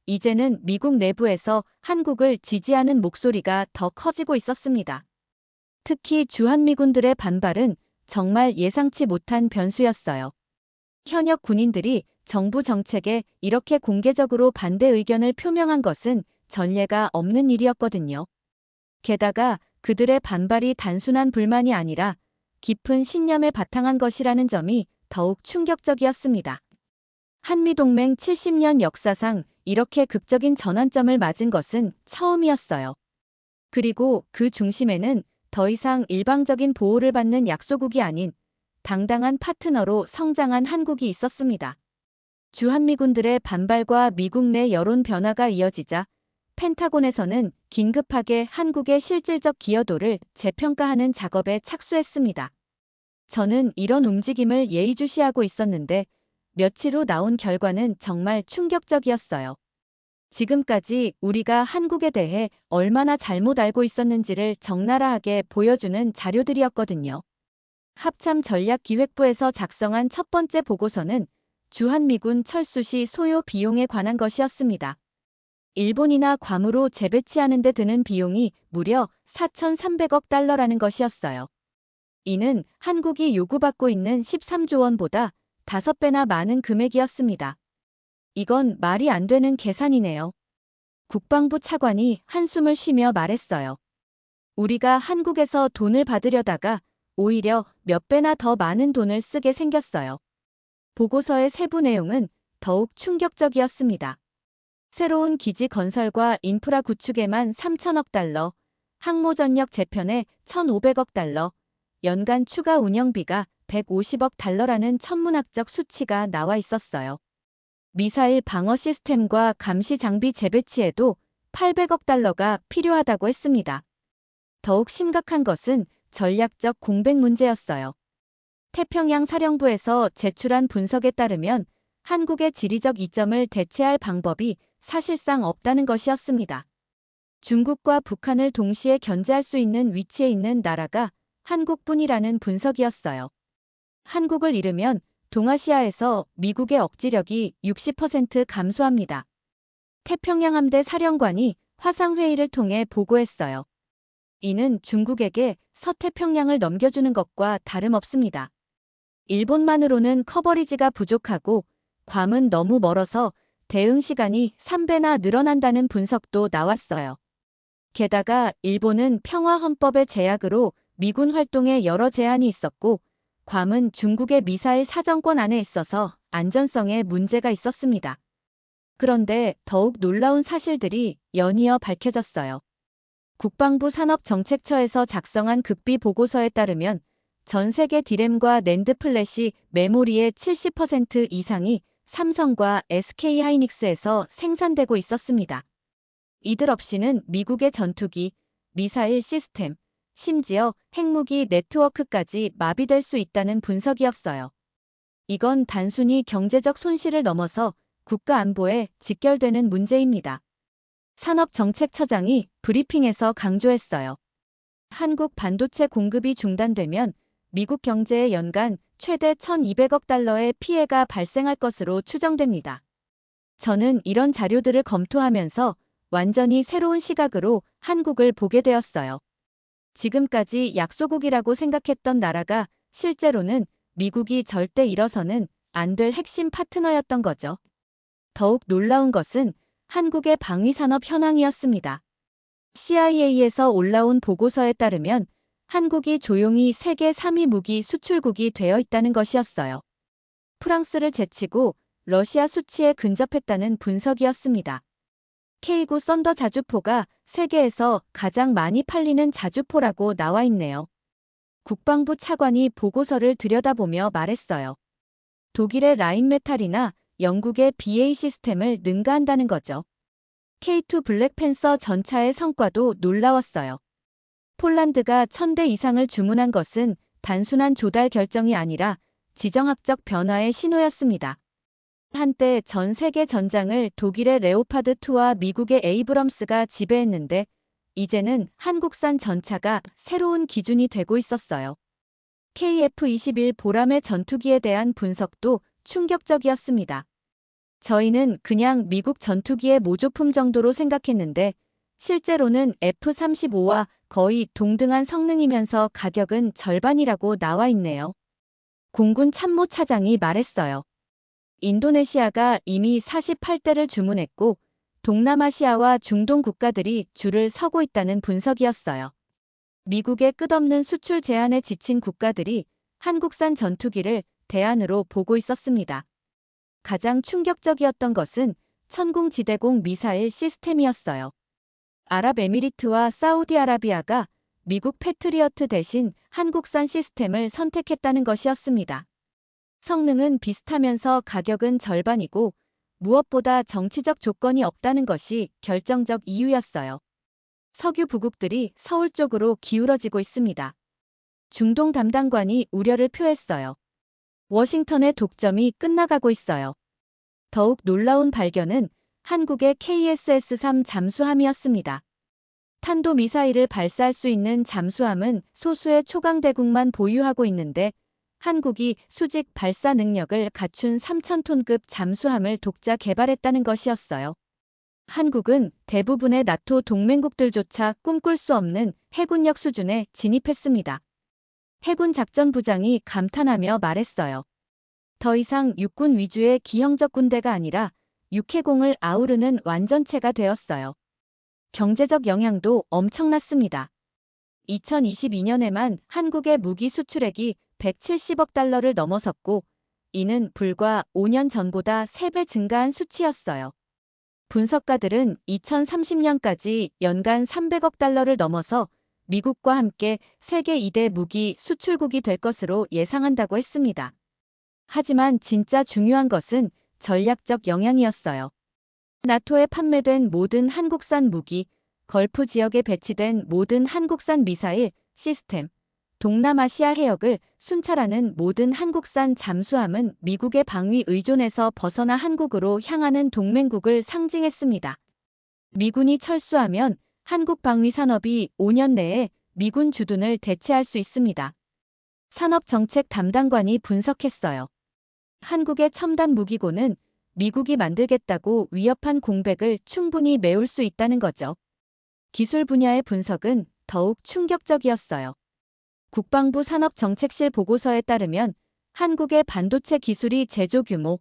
S2: 이제는 미국 내부에서 한국을 지지하는 목소리가 더 커지고 있었습니다. 특히 주한미군들의 반발은 정말 예상치 못한 변수였어요. 현역 군인들이 정부 정책에 이렇게 공개적으로 반대 의견을 표명한 것은 전례가 없는 일이었거든요. 게다가 그들의 반발이 단순한 불만이 아니라 깊은 신념에 바탕한 것이라는 점이 더욱 충격적이었습니다. 한미동맹 70년 역사상 이렇게 극적인 전환점을 맞은 것은 처음이었어요. 그리고 그 중심에는 더 이상 일방적인 보호를 받는 약소국이 아닌 당당한 파트너로 성장한 한국이 있었습니다. 주한미군들의 반발과 미국 내 여론 변화가 이어지자 펜타곤에서는 긴급하게 한국의 실질적 기여도를 재평가하는 작업에 착수했습니다. 저는 이런 움직임을 예의주시하고 있었는데 며칠 후 나온 결과는 정말 충격적이었어요. 지금까지 우리가 한국에 대해 얼마나 잘못 알고 있었는지를 적나라하게 보여주는 자료들이었거든요. 합참전략기획부에서 작성한 첫 번째 보고서는 주한미군 철수 시 소요 비용에 관한 것이었습니다. 일본이나 괌으로 재배치하는 데 드는 비용이 무려 4,300억 달러라는 것이었어요. 이는 한국이 요구받고 있는 13조 원보다 5배나 많은 금액이었습니다. 이건 말이 안 되는 계산이네요. 국방부 차관이 한숨을 쉬며 말했어요. 우리가 한국에서 돈을 받으려다가 오히려 몇 배나 더 많은 돈을 쓰게 생겼어요. 보고서의 세부 내용은 더욱 충격적이었습니다. 새로운 기지 건설과 인프라 구축에만 3천억 달러, 항모전력 재편에 1,500억 달러, 연간 추가 운영비가 150억 달러라는 천문학적 수치가 나와 있었어요. 미사일 방어 시스템과 감시 장비 재배치에도 800억 달러가 필요하다고 했습니다. 더욱 심각한 것은 전략적 공백 문제였어요. 태평양 사령부에서 제출한 분석에 따르면 한국의 지리적 이점을 대체할 방법이 사실상 없다는 것이었습니다. 중국과 북한을 동시에 견제할 수 있는 위치에 있는 나라가 한국뿐이라는 분석이었어요. 한국을 잃으면 동아시아에서 미국의 억지력이 60% 감소합니다. 태평양 함대 사령관이 화상회의를 통해 보고했어요. 이는 중국에게 서태평양을 넘겨주는 것과 다름없습니다. 일본만으로는 커버리지가 부족하고 괌은 너무 멀어서 대응 시간이 3배나 늘어난다는 분석도 나왔어요. 게다가 일본은 평화헌법의 제약으로 미군 활동에 여러 제한이 있었고 괌은 중국의 미사일 사정권 안에 있어서 안전성에 문제가 있었습니다. 그런데 더욱 놀라운 사실들이 연이어 밝혀졌어요. 국방부 산업정책처에서 작성한 극비 보고서에 따르면 전 세계 디램과 낸드 플래시 메모리의 70% 이상이 삼성과 SK하이닉스에서 생산되고 있었습니다. 이들 없이는 미국의 전투기, 미사일 시스템, 심지어 핵무기 네트워크까지 마비될 수 있다는 분석이었어요. 이건 단순히 경제적 손실을 넘어서 국가 안보에 직결되는 문제입니다. 산업정책처장이 브리핑에서 강조했어요. 한국 반도체 공급이 중단되면 미국 경제에 연간 최대 1,200억 달러의 피해가 발생할 것으로 추정됩니다. 저는 이런 자료들을 검토하면서 완전히 새로운 시각으로 한국을 보게 되었어요. 지금까지 약소국이라고 생각했던 나라가 실제로는 미국이 절대 잃어서는 안 될 핵심 파트너였던 거죠. 더욱 놀라운 것은 한국의 방위산업 현황이었습니다. CIA에서 올라온 보고서에 따르면 한국이 조용히 세계 3위 무기 수출국이 되어 있다는 것이었어요. 프랑스를 제치고 러시아 수치에 근접했다는 분석이었습니다. K9 썬더 자주포가 세계에서 가장 많이 팔리는 자주포라고 나와 있네요. 국방부 차관이 보고서를 들여다보며 말했어요. 독일의 라인메탈이나 영국의 BAE 시스템을 능가한다는 거죠. K2 블랙팬서 전차의 성과도 놀라웠어요. 폴란드가 1,000대 이상을 주문한 것은 단순한 조달 결정이 아니라 지정학적 변화의 신호였습니다. 한때 전 세계 전장을 독일의 레오파드2와 미국의 에이브럼스가 지배했는데 이제는 한국산 전차가 새로운 기준이 되고 있었어요. KF-21 보람의 전투기에 대한 분석도 충격적이었습니다. 저희는 그냥 미국 전투기의 모조품 정도로 생각했는데 실제로는 F-35와 거의 동등한 성능이면서 가격은 절반이라고 나와 있네요. 공군 참모차장이 말했어요. 인도네시아가 이미 48대를 주문했고 동남아시아와 중동 국가들이 줄을 서고 있다는 분석이었어요. 미국의 끝없는 수출 제한에 지친 국가들이 한국산 전투기를 대안으로 보고 있었습니다. 가장 충격적이었던 것은 천궁지대공 미사일 시스템이었어요. 아랍에미리트와 사우디아라비아가 미국 패트리어트 대신 한국산 시스템을 선택했다는 것이었습니다. 성능은 비슷하면서 가격은 절반이고 무엇보다 정치적 조건이 없다는 것이 결정적 이유였어요. 석유 부국들이 서울 쪽으로 기울어지고 있습니다. 중동 담당관이 우려를 표했어요. 워싱턴의 독점이 끝나가고 있어요. 더욱 놀라운 발견은 한국의 KSS-3 잠수함이었습니다. 탄도미사일을 발사할 수 있는 잠수함은 소수의 초강대국만 보유하고 있는데 한국이 수직 발사 능력을 갖춘 3,000톤급 잠수함을 독자 개발했다는 것이었어요. 한국은 대부분의 나토 동맹국들조차 꿈꿀 수 없는 해군력 수준에 진입했습니다. 해군 작전부장이 감탄하며 말했어요. 더 이상 육군 위주의 기형적 군대가 아니라 육해공을 아우르는 완전체가 되었어요. 경제적 영향도 엄청났습니다. 2022년에만 한국의 무기 수출액이 170억 달러를 넘어섰고 이는 불과 5년 전보다 3배 증가한 수치였어요. 분석가들은 2030년까지 연간 300억 달러를 넘어서 미국과 함께 세계 2대 무기 수출국이 될 것으로 예상한다고 했습니다. 하지만 진짜 중요한 것은 전략적 영향이었어요. 나토에 판매된 모든 한국산 무기, 걸프 지역에 배치된 모든 한국산 미사일 시스템, 동남아시아 해역을 순찰하는 모든 한국산 잠수함은 미국의 방위 의존에서 벗어나 한국으로 향하는 동맹국을 상징했습니다. 미군이 철수하면 한국 방위 산업이 5년 내에 미군 주둔을 대체할 수 있습니다. 산업정책 담당관이 분석했어요. 한국의 첨단 무기고는 미국이 만들겠다고 위협한 공백을 충분히 메울 수 있다는 거죠. 기술 분야의 분석은 더욱 충격적이었어요. 국방부 산업정책실 보고서에 따르면 한국의 반도체 기술이 제조 규모,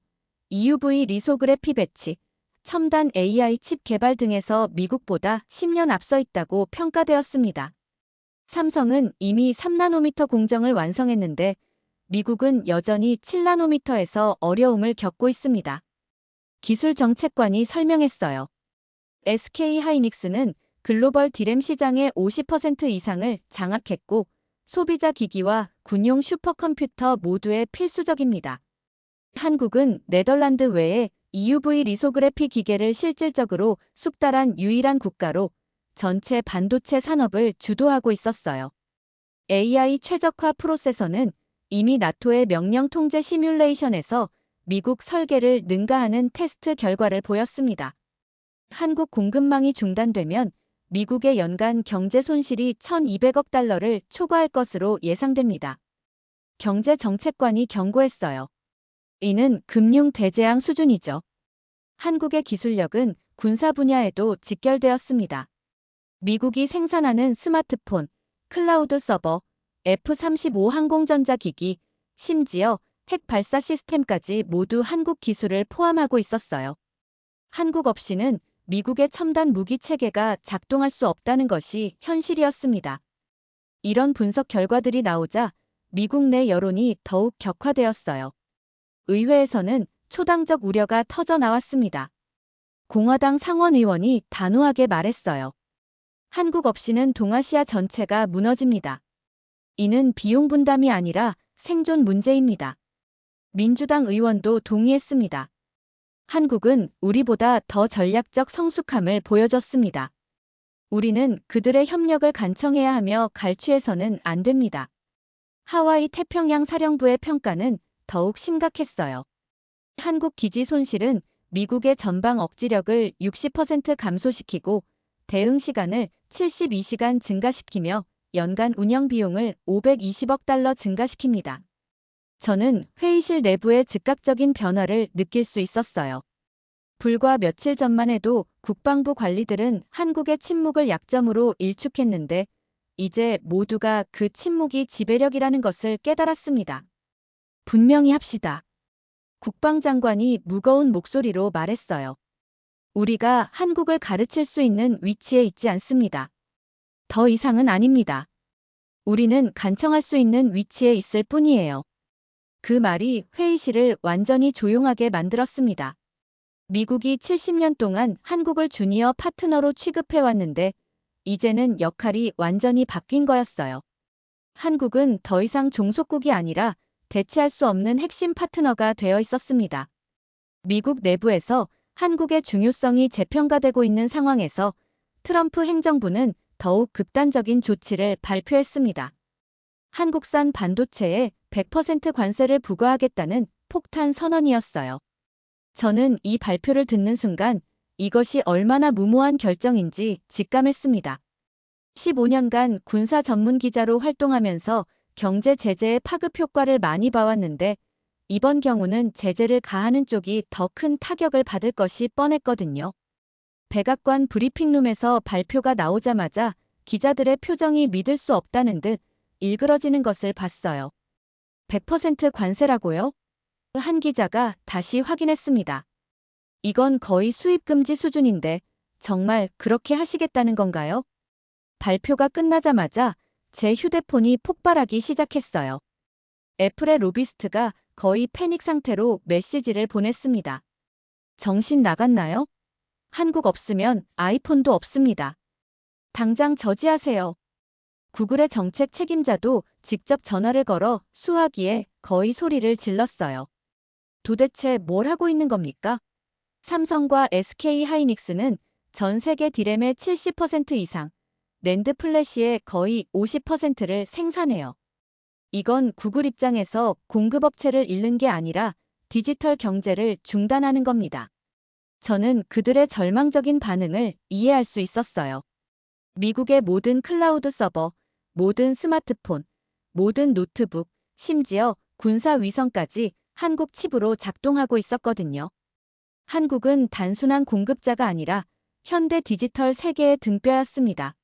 S2: EUV 리소그래피 배치, 첨단 AI 칩 개발 등에서 미국보다 10년 앞서 있다고 평가되었습니다. 삼성은 이미 3나노미터 공정을 완성했는데 미국은 여전히 7나노미터에서 어려움을 겪고 있습니다. 기술정책관이 설명했어요. SK 하이닉스는 글로벌 디램 시장의 50% 이상을 장악했고 소비자 기기와 군용 슈퍼컴퓨터 모두에 필수적입니다. 한국은 네덜란드 외에 EUV 리소그래피 기계를 실질적으로 숙달한 유일한 국가로 전체 반도체 산업을 주도하고 있었어요. AI 최적화 프로세서는 이미 나토의 명령 통제 시뮬레이션에서 미국 설계를 능가하는 테스트 결과를 보였습니다. 한국 공급망이 중단되면 미국의 연간 경제 손실이 1,200억 달러를 초과할 것으로 예상됩니다. 경제정책관이 경고했어요. 이는 금융 대재앙 수준이죠. 한국의 기술력은 군사 분야에도 직결되었습니다. 미국이 생산하는 스마트폰, 클라우드 서버, F-35 항공전자 기기, 심지어 핵 발사 시스템까지 모두 한국 기술을 포함하고 있었어요. 한국 없이는 미국의 첨단 무기 체계가 작동할 수 없다는 것이 현실이었습니다. 이런 분석 결과들이 나오자 미국 내 여론이 더욱 격화되었어요. 의회에서는 초당적 우려가 터져 나왔습니다. 공화당 상원의원이 단호하게 말했어요. 한국 없이는 동아시아 전체가 무너집니다. 이는 비용 분담이 아니라 생존 문제입니다. 민주당 의원도 동의했습니다. 한국은 우리보다 더 전략적 성숙함을 보여줬습니다. 우리는 그들의 협력을 간청해야 하며 갈취해서는 안 됩니다. 하와이 태평양 사령부의 평가는 더욱 심각했어요. 한국 기지 손실은 미국의 전방 억지력을 60% 감소시키고 대응 시간을 72시간 증가시키며 연간 운영 비용을 520억 달러 증가시킵니다. 저는 회의실 내부의 즉각적인 변화를 느낄 수 있었어요. 불과 며칠 전만 해도 국방부 관리들은 한국의 침묵을 약점으로 일축했는데 이제 모두가 그 침묵이 지배력이라는 것을 깨달았습니다. 분명히 합시다. 국방장관이 무거운 목소리로 말했어요. 우리가 한국을 가르칠 수 있는 위치에 있지 않습니다. 더 이상은 아닙니다. 우리는 간청할 수 있는 위치에 있을 뿐이에요. 그 말이 회의실을 완전히 조용하게 만들었습니다. 미국이 70년 동안 한국을 주니어 파트너로 취급해왔는데 이제는 역할이 완전히 바뀐 거였어요. 한국은 더 이상 종속국이 아니라 대체할 수 없는 핵심 파트너가 되어 있었습니다. 미국 내부에서 한국의 중요성이 재평가되고 있는 상황에서 트럼프 행정부는 더욱 극단적인 조치를 발표했습니다. 한국산 반도체에 100% 관세를 부과하겠다는 폭탄 선언이었어요. 저는 이 발표를 듣는 순간 이것이 얼마나 무모한 결정인지 직감했습니다. 15년간 군사 전문 기자로 활동하면서 경제 제재의 파급 효과를 많이 봐왔는데 이번 경우는 제재를 가하는 쪽이 더 큰 타격을 받을 것이 뻔했거든요. 백악관 브리핑룸에서 발표가 나오자마자 기자들의 표정이 믿을 수 없다는 듯 일그러지는 것을 봤어요. 100% 관세라고요? 한 기자가 다시 확인했습니다. 이건 거의 수입 금지 수준인데 정말 그렇게 하시겠다는 건가요? 발표가 끝나자마자 제 휴대폰이 폭발하기 시작했어요. 애플의 로비스트가 거의 패닉 상태로 메시지를 보냈습니다. 정신 나갔나요? 한국 없으면 아이폰도 없습니다. 당장 저지하세요. 구글의 정책 책임자도 직접 전화를 걸어 수화기에 거의 소리를 질렀어요. 도대체 뭘 하고 있는 겁니까? 삼성과 SK 하이닉스는 전 세계 디램의 70% 이상, 낸드 플래시의 거의 50%를 생산해요. 이건 구글 입장에서 공급업체를 잃는 게 아니라 디지털 경제를 중단하는 겁니다. 저는 그들의 절망적인 반응을 이해할 수 있었어요. 미국의 모든 클라우드 서버, 모든 스마트폰, 모든 노트북, 심지어 군사 위성까지 한국 칩으로 작동하고 있었거든요. 한국은 단순한 공급자가 아니라 현대 디지털 세계의 등뼈였습니다.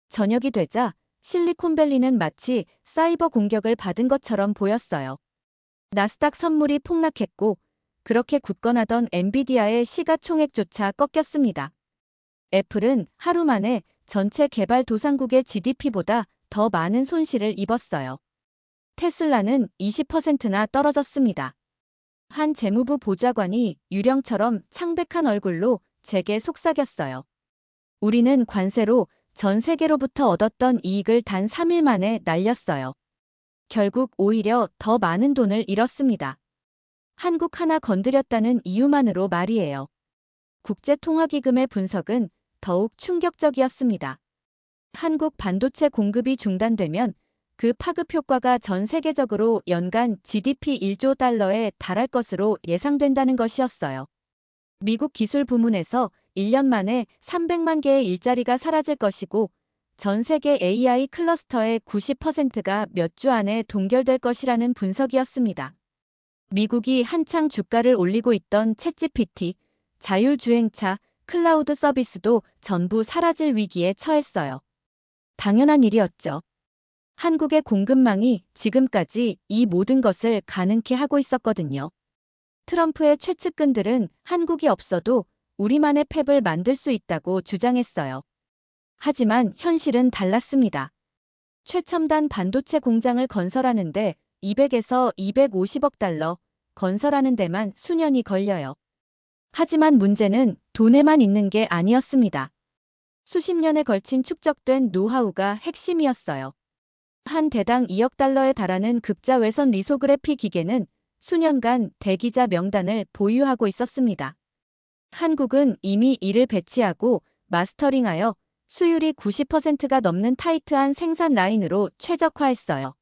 S2: 저녁이 되자 실리콘밸리는 마치 사이버 공격을 받은 것처럼 보였어요. 나스닥 선물이 폭락했고 그렇게 굳건하던 엔비디아의 시가총액조차 꺾였습니다. 애플은 하루 만에 전체 개발도상국의 GDP보다 더 많은 손실을 입었어요. 테슬라는 20%나 떨어졌습니다. 한 재무부 보좌관이 유령처럼 창백한 얼굴로 제게 속삭였어요. 우리는 관세로 전 세계로부터 얻었던 이익을 단 3일 만에 날렸어요. 결국 오히려 더 많은 돈을 잃었습니다. 한국 하나 건드렸다는 이유만으로 말이에요. 국제통화기금의 분석은 더욱 충격적이었습니다. 한국 반도체 공급이 중단되면 그 파급 효과가 전 세계적으로 연간 GDP 1조 달러에 달할 것으로 예상된다는 것이었어요. 미국 기술 부문에서 1년 만에 300만 개의 일자리가 사라질 것이고 전 세계 AI 클러스터의 90%가 몇 주 안에 동결될 것이라는 분석이었습니다. 미국이 한창 주가를 올리고 있던 챗GPT, 자율주행차, 클라우드 서비스도 전부 사라질 위기에 처했어요. 당연한 일이었죠. 한국의 공급망이 지금까지 이 모든 것을 가능케 하고 있었거든요. 트럼프의 최측근들은 한국이 없어도 우리만의 팹을 만들 수 있다고 주장했어요. 하지만 현실은 달랐습니다. 최첨단 반도체 공장을 건설하는데 200에서 250억 달러, 건설하는 데만 수년이 걸려요. 하지만 문제는 돈에만 있는 게 아니었습니다. 수십 년에 걸친 축적된 노하우가 핵심이었어요. 한 대당 2억 달러에 달하는 극자 외선 리소그래피 기계는 수년간 대기자 명단을 보유하고 있었습니다. 한국은 이미 이를 배치하고 마스터링하여 수율이 90%가 넘는 타이트한 생산 라인으로 최적화했어요.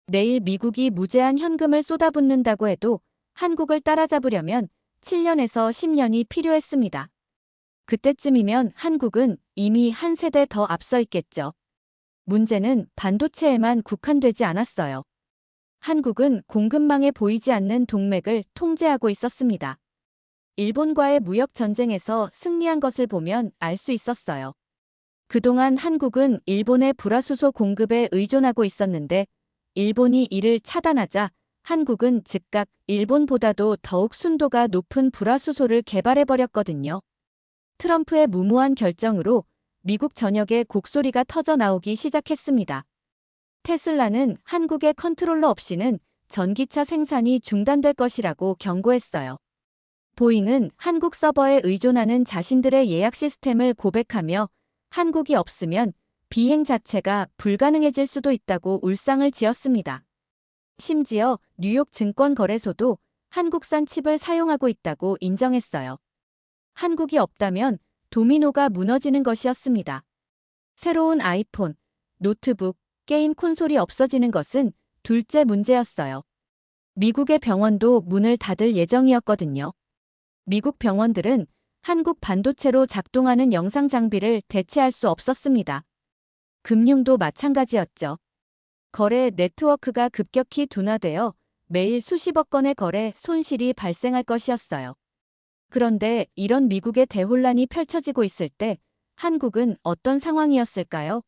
S2: 내일 미국이 무제한 현금을 쏟아붓는다고 해도 한국을 따라잡으려면 7년에서 10년이 필요했습니다. 그때쯤이면 한국은 이미 한 세대 더 앞서 있겠죠. 문제는 반도체에만 국한되지 않았어요. 한국은 공급망에 보이지 않는 동맥을 통제하고 있었습니다. 일본과의 무역 전쟁에서 승리한 것을 보면 알 수 있었어요. 그동안 한국은 일본의 불화수소 공급에 의존하고 있었는데 일본이 이를 차단하자 한국은 즉각 일본보다도 더욱 순도가 높은 불화수소를 개발해버렸거든요. 트럼프의 무모한 결정으로 미국 전역에 곡소리가 터져 나오기 시작했습니다. 테슬라는 한국의 컨트롤러 없이는 전기차 생산이 중단될 것이라고 경고했어요. 보잉은 한국 서버에 의존하는 자신들의 예약 시스템을 고백하며 한국이 없으면 비행 자체가 불가능해질 수도 있다고 울상을 지었습니다. 심지어 뉴욕 증권거래소도 한국산 칩을 사용하고 있다고 인정했어요. 한국이 없다면 도미노가 무너지는 것이었습니다. 새로운 아이폰, 노트북, 게임 콘솔이 없어지는 것은 둘째 문제였어요. 미국의 병원도 문을 닫을 예정이었거든요. 미국 병원들은 한국 반도체로 작동하는 영상 장비를 대체할 수 없었습니다. 금융도 마찬가지였죠. 거래 네트워크가 급격히 둔화되어 매일 수십억 건의 거래 손실이 발생할 것이었어요. 그런데 이런 미국의 대혼란이 펼쳐지고 있을 때 한국은 어떤 상황이었을까요?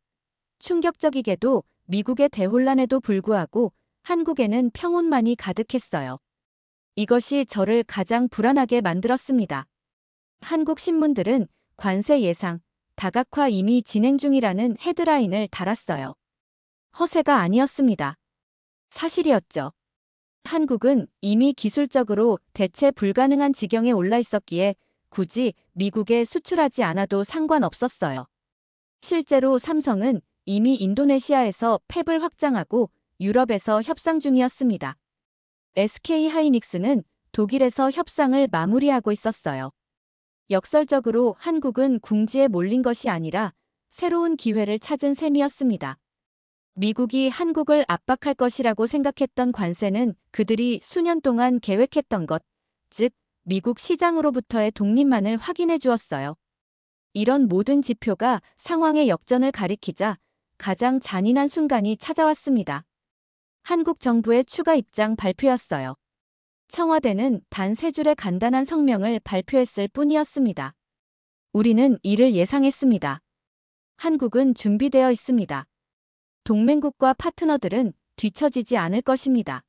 S2: 충격적이게도 미국의 대혼란에도 불구하고 한국에는 평온만이 가득했어요. 이것이 저를 가장 불안하게 만들었습니다. 한국 신문들은 관세 예상, 다각화 이미 진행 중이라는 헤드라인을 달았어요. 허세가 아니었습니다. 사실이었죠. 한국은 이미 기술적으로 대체 불가능한 지경에 올라 있었기에 굳이 미국에 수출하지 않아도 상관없었어요. 실제로 삼성은 이미 인도네시아에서 팹을 확장하고 유럽에서 협상 중이었습니다. SK 하이닉스는 독일에서 협상을 마무리하고 있었어요. 역설적으로 한국은 궁지에 몰린 것이 아니라 새로운 기회를 찾은 셈이었습니다. 미국이 한국을 압박할 것이라고 생각했던 관세는 그들이 수년 동안 계획했던 것, 즉 미국 시장으로부터의 독립만을 확인해 주었어요. 이런 모든 지표가 상황의 역전을 가리키자 가장 잔인한 순간이 찾아왔습니다. 한국 정부의 추가 입장 발표였어요. 청와대는 단 3줄의 간단한 성명을 발표했을 뿐이었습니다. 우리는 이를 예상했습니다. 한국은 준비되어 있습니다. 동맹국과 파트너들은 뒤처지지 않을 것입니다.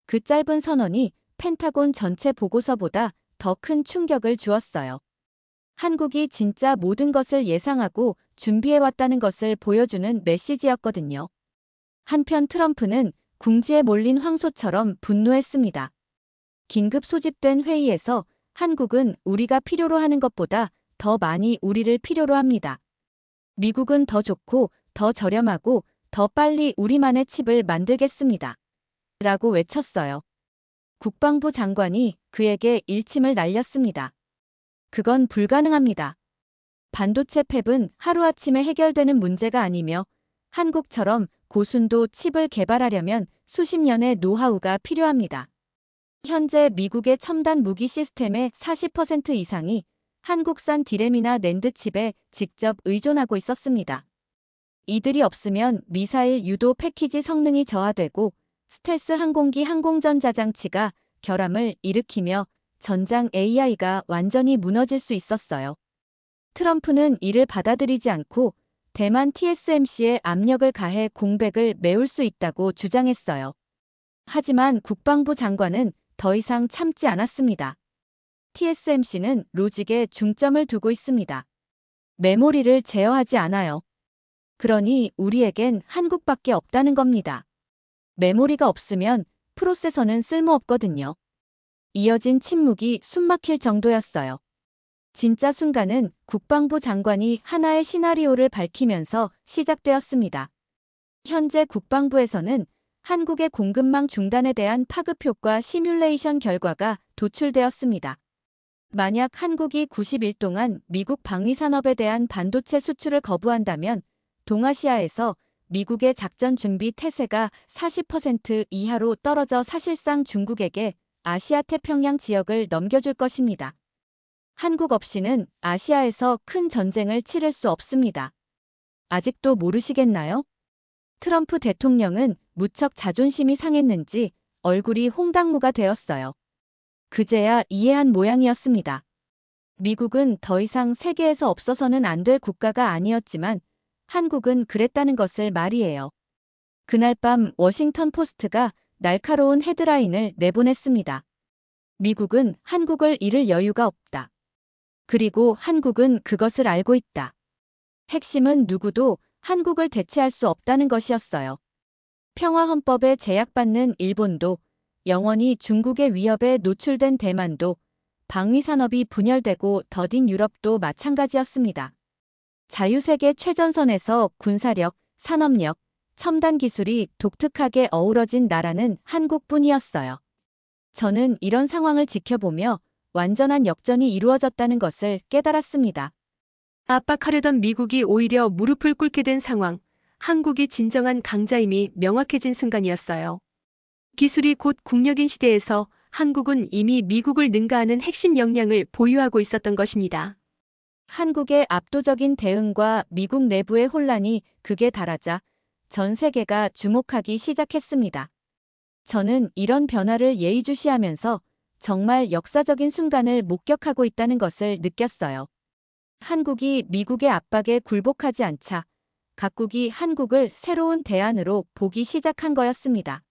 S2: 그 짧은 선언이 펜타곤 전체 보고서보다 더 큰 충격을 주었어요. 한국이 진짜 모든 것을 예상하고 준비해왔다는 것을 보여주는 메시지였거든요. 한편 트럼프는 궁지에 몰린 황소처럼 분노했습니다. 긴급 소집된 회의에서 한국은 우리가 필요로 하는 것보다 더 많이 우리를 필요로 합니다. 미국은 더 좋고 더 저렴하고 더 빨리 우리만의 칩을 만들겠습니다. 라고 외쳤어요. 국방부 장관이 그에게 일침을 날렸습니다. 그건 불가능합니다. 반도체 팹은 하루아침에 해결되는 문제가 아니며 한국처럼 고순도 칩을 개발하려면 수십 년의 노하우가 필요합니다. 현재 미국의 첨단 무기 시스템의 40% 이상이 한국산 디램이나 낸드 칩에 직접 의존하고 있었습니다. 이들이 없으면 미사일 유도 패키지 성능이 저하되고 스텔스 항공기 항공전자 장치가 결함을 일으키며 전장 AI가 완전히 무너질 수 있었어요. 트럼프는 이를 받아들이지 않고 대만 TSMC에 압력을 가해 공백을 메울 수 있다고 주장했어요. 하지만 국방부 장관은 더 이상 참지 않았습니다. TSMC는 로직에 중점을 두고 있습니다. 메모리를 제어하지 않아요. 그러니 우리에겐 한국밖에 없다는 겁니다. 메모리가 없으면 프로세서는 쓸모없거든요. 이어진 침묵이 숨막힐 정도였어요. 진짜 순간은 국방부 장관이 하나의 시나리오를 밝히면서 시작되었습니다. 현재 국방부에서는 한국의 공급망 중단에 대한 파급효과 시뮬레이션 결과가 도출되었습니다. 만약 한국이 90일 동안 미국 방위산업에 대한 반도체 수출을 거부한다면 동아시아에서 미국의 작전 준비 태세가 40% 이하로 떨어져 사실상 중국에게 아시아 태평양 지역을 넘겨줄 것입니다. 한국 없이는 아시아에서 큰 전쟁을 치를 수 없습니다. 아직도 모르시겠나요? 트럼프 대통령은 무척 자존심이 상했는지 얼굴이 홍당무가 되었어요. 그제야 이해한 모양이었습니다. 미국은 더 이상 세계에서 없어서는 안 될 국가가 아니었지만 한국은 그랬다는 것을 말이에요. 그날 밤 워싱턴 포스트가 날카로운 헤드라인을 내보냈습니다. 미국은 한국을 잃을 여유가 없다. 그리고 한국은 그것을 알고 있다. 핵심은 누구도 한국을 대체할 수 없다는 것이었어요. 평화헌법에 제약받는 일본도, 영원히 중국의 위협에 노출된 대만도, 방위산업이 분열되고 더딘 유럽도 마찬가지였습니다. 자유세계 최전선에서 군사력, 산업력, 첨단 기술이 독특하게 어우러진 나라는 한국뿐이었어요. 저는 이런 상황을 지켜보며 완전한 역전이 이루어졌다는 것을 깨달았습니다.
S1: 압박하려던 미국이 오히려 무릎을 꿇게 된 상황, 한국이 진정한 강자임이 명확해진 순간이었어요. 기술이 곧 국력인 시대에서 한국은 이미 미국을 능가하는 핵심 역량을 보유하고 있었던 것입니다.
S2: 한국의 압도적인 대응과 미국 내부의 혼란이 극에 달하자 전 세계가 주목하기 시작했습니다. 저는 이런 변화를 예의주시하면서 정말 역사적인 순간을 목격하고 있다는 것을 느꼈어요. 한국이 미국의 압박에 굴복하지 않자 각국이 한국을 새로운 대안으로 보기 시작한 거였습니다.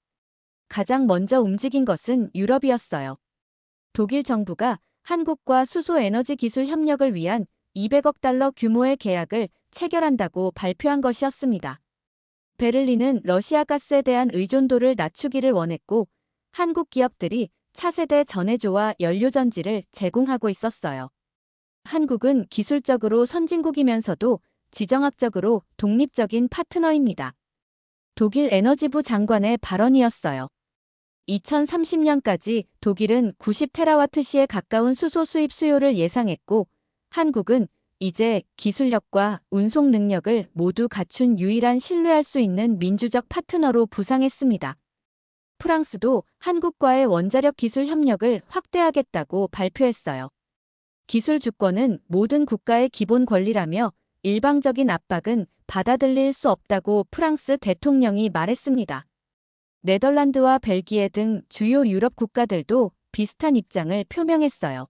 S2: 가장 먼저 움직인 것은 유럽이었어요. 독일 정부가 한국과 수소 에너지 기술 협력을 위한 200억 달러 규모의 계약을 체결한다고 발표한 것이었습니다. 베를린은 러시아 가스에 대한 의존도를 낮추기를 원했고 한국 기업들이 차세대 전해조와 연료전지를 제공하고 있었어요. 한국은 기술적으로 선진국이면서도 지정학적으로 독립적인 파트너입니다. 독일 에너지부 장관의 발언이었어요. 2030년까지 독일은 90테라와트시에 가까운 수소 수입 수요를 예상했고 한국은 이제 기술력과 운송 능력을 모두 갖춘 유일한 신뢰할 수 있는 민주적 파트너로 부상했습니다. 프랑스도 한국과의 원자력 기술 협력을 확대하겠다고 발표했어요. 기술 주권은 모든 국가의 기본 권리라며 일방적인 압박은 받아들일 수 없다고 프랑스 대통령이 말했습니다. 네덜란드와 벨기에 등 주요 유럽 국가들도 비슷한 입장을 표명했어요.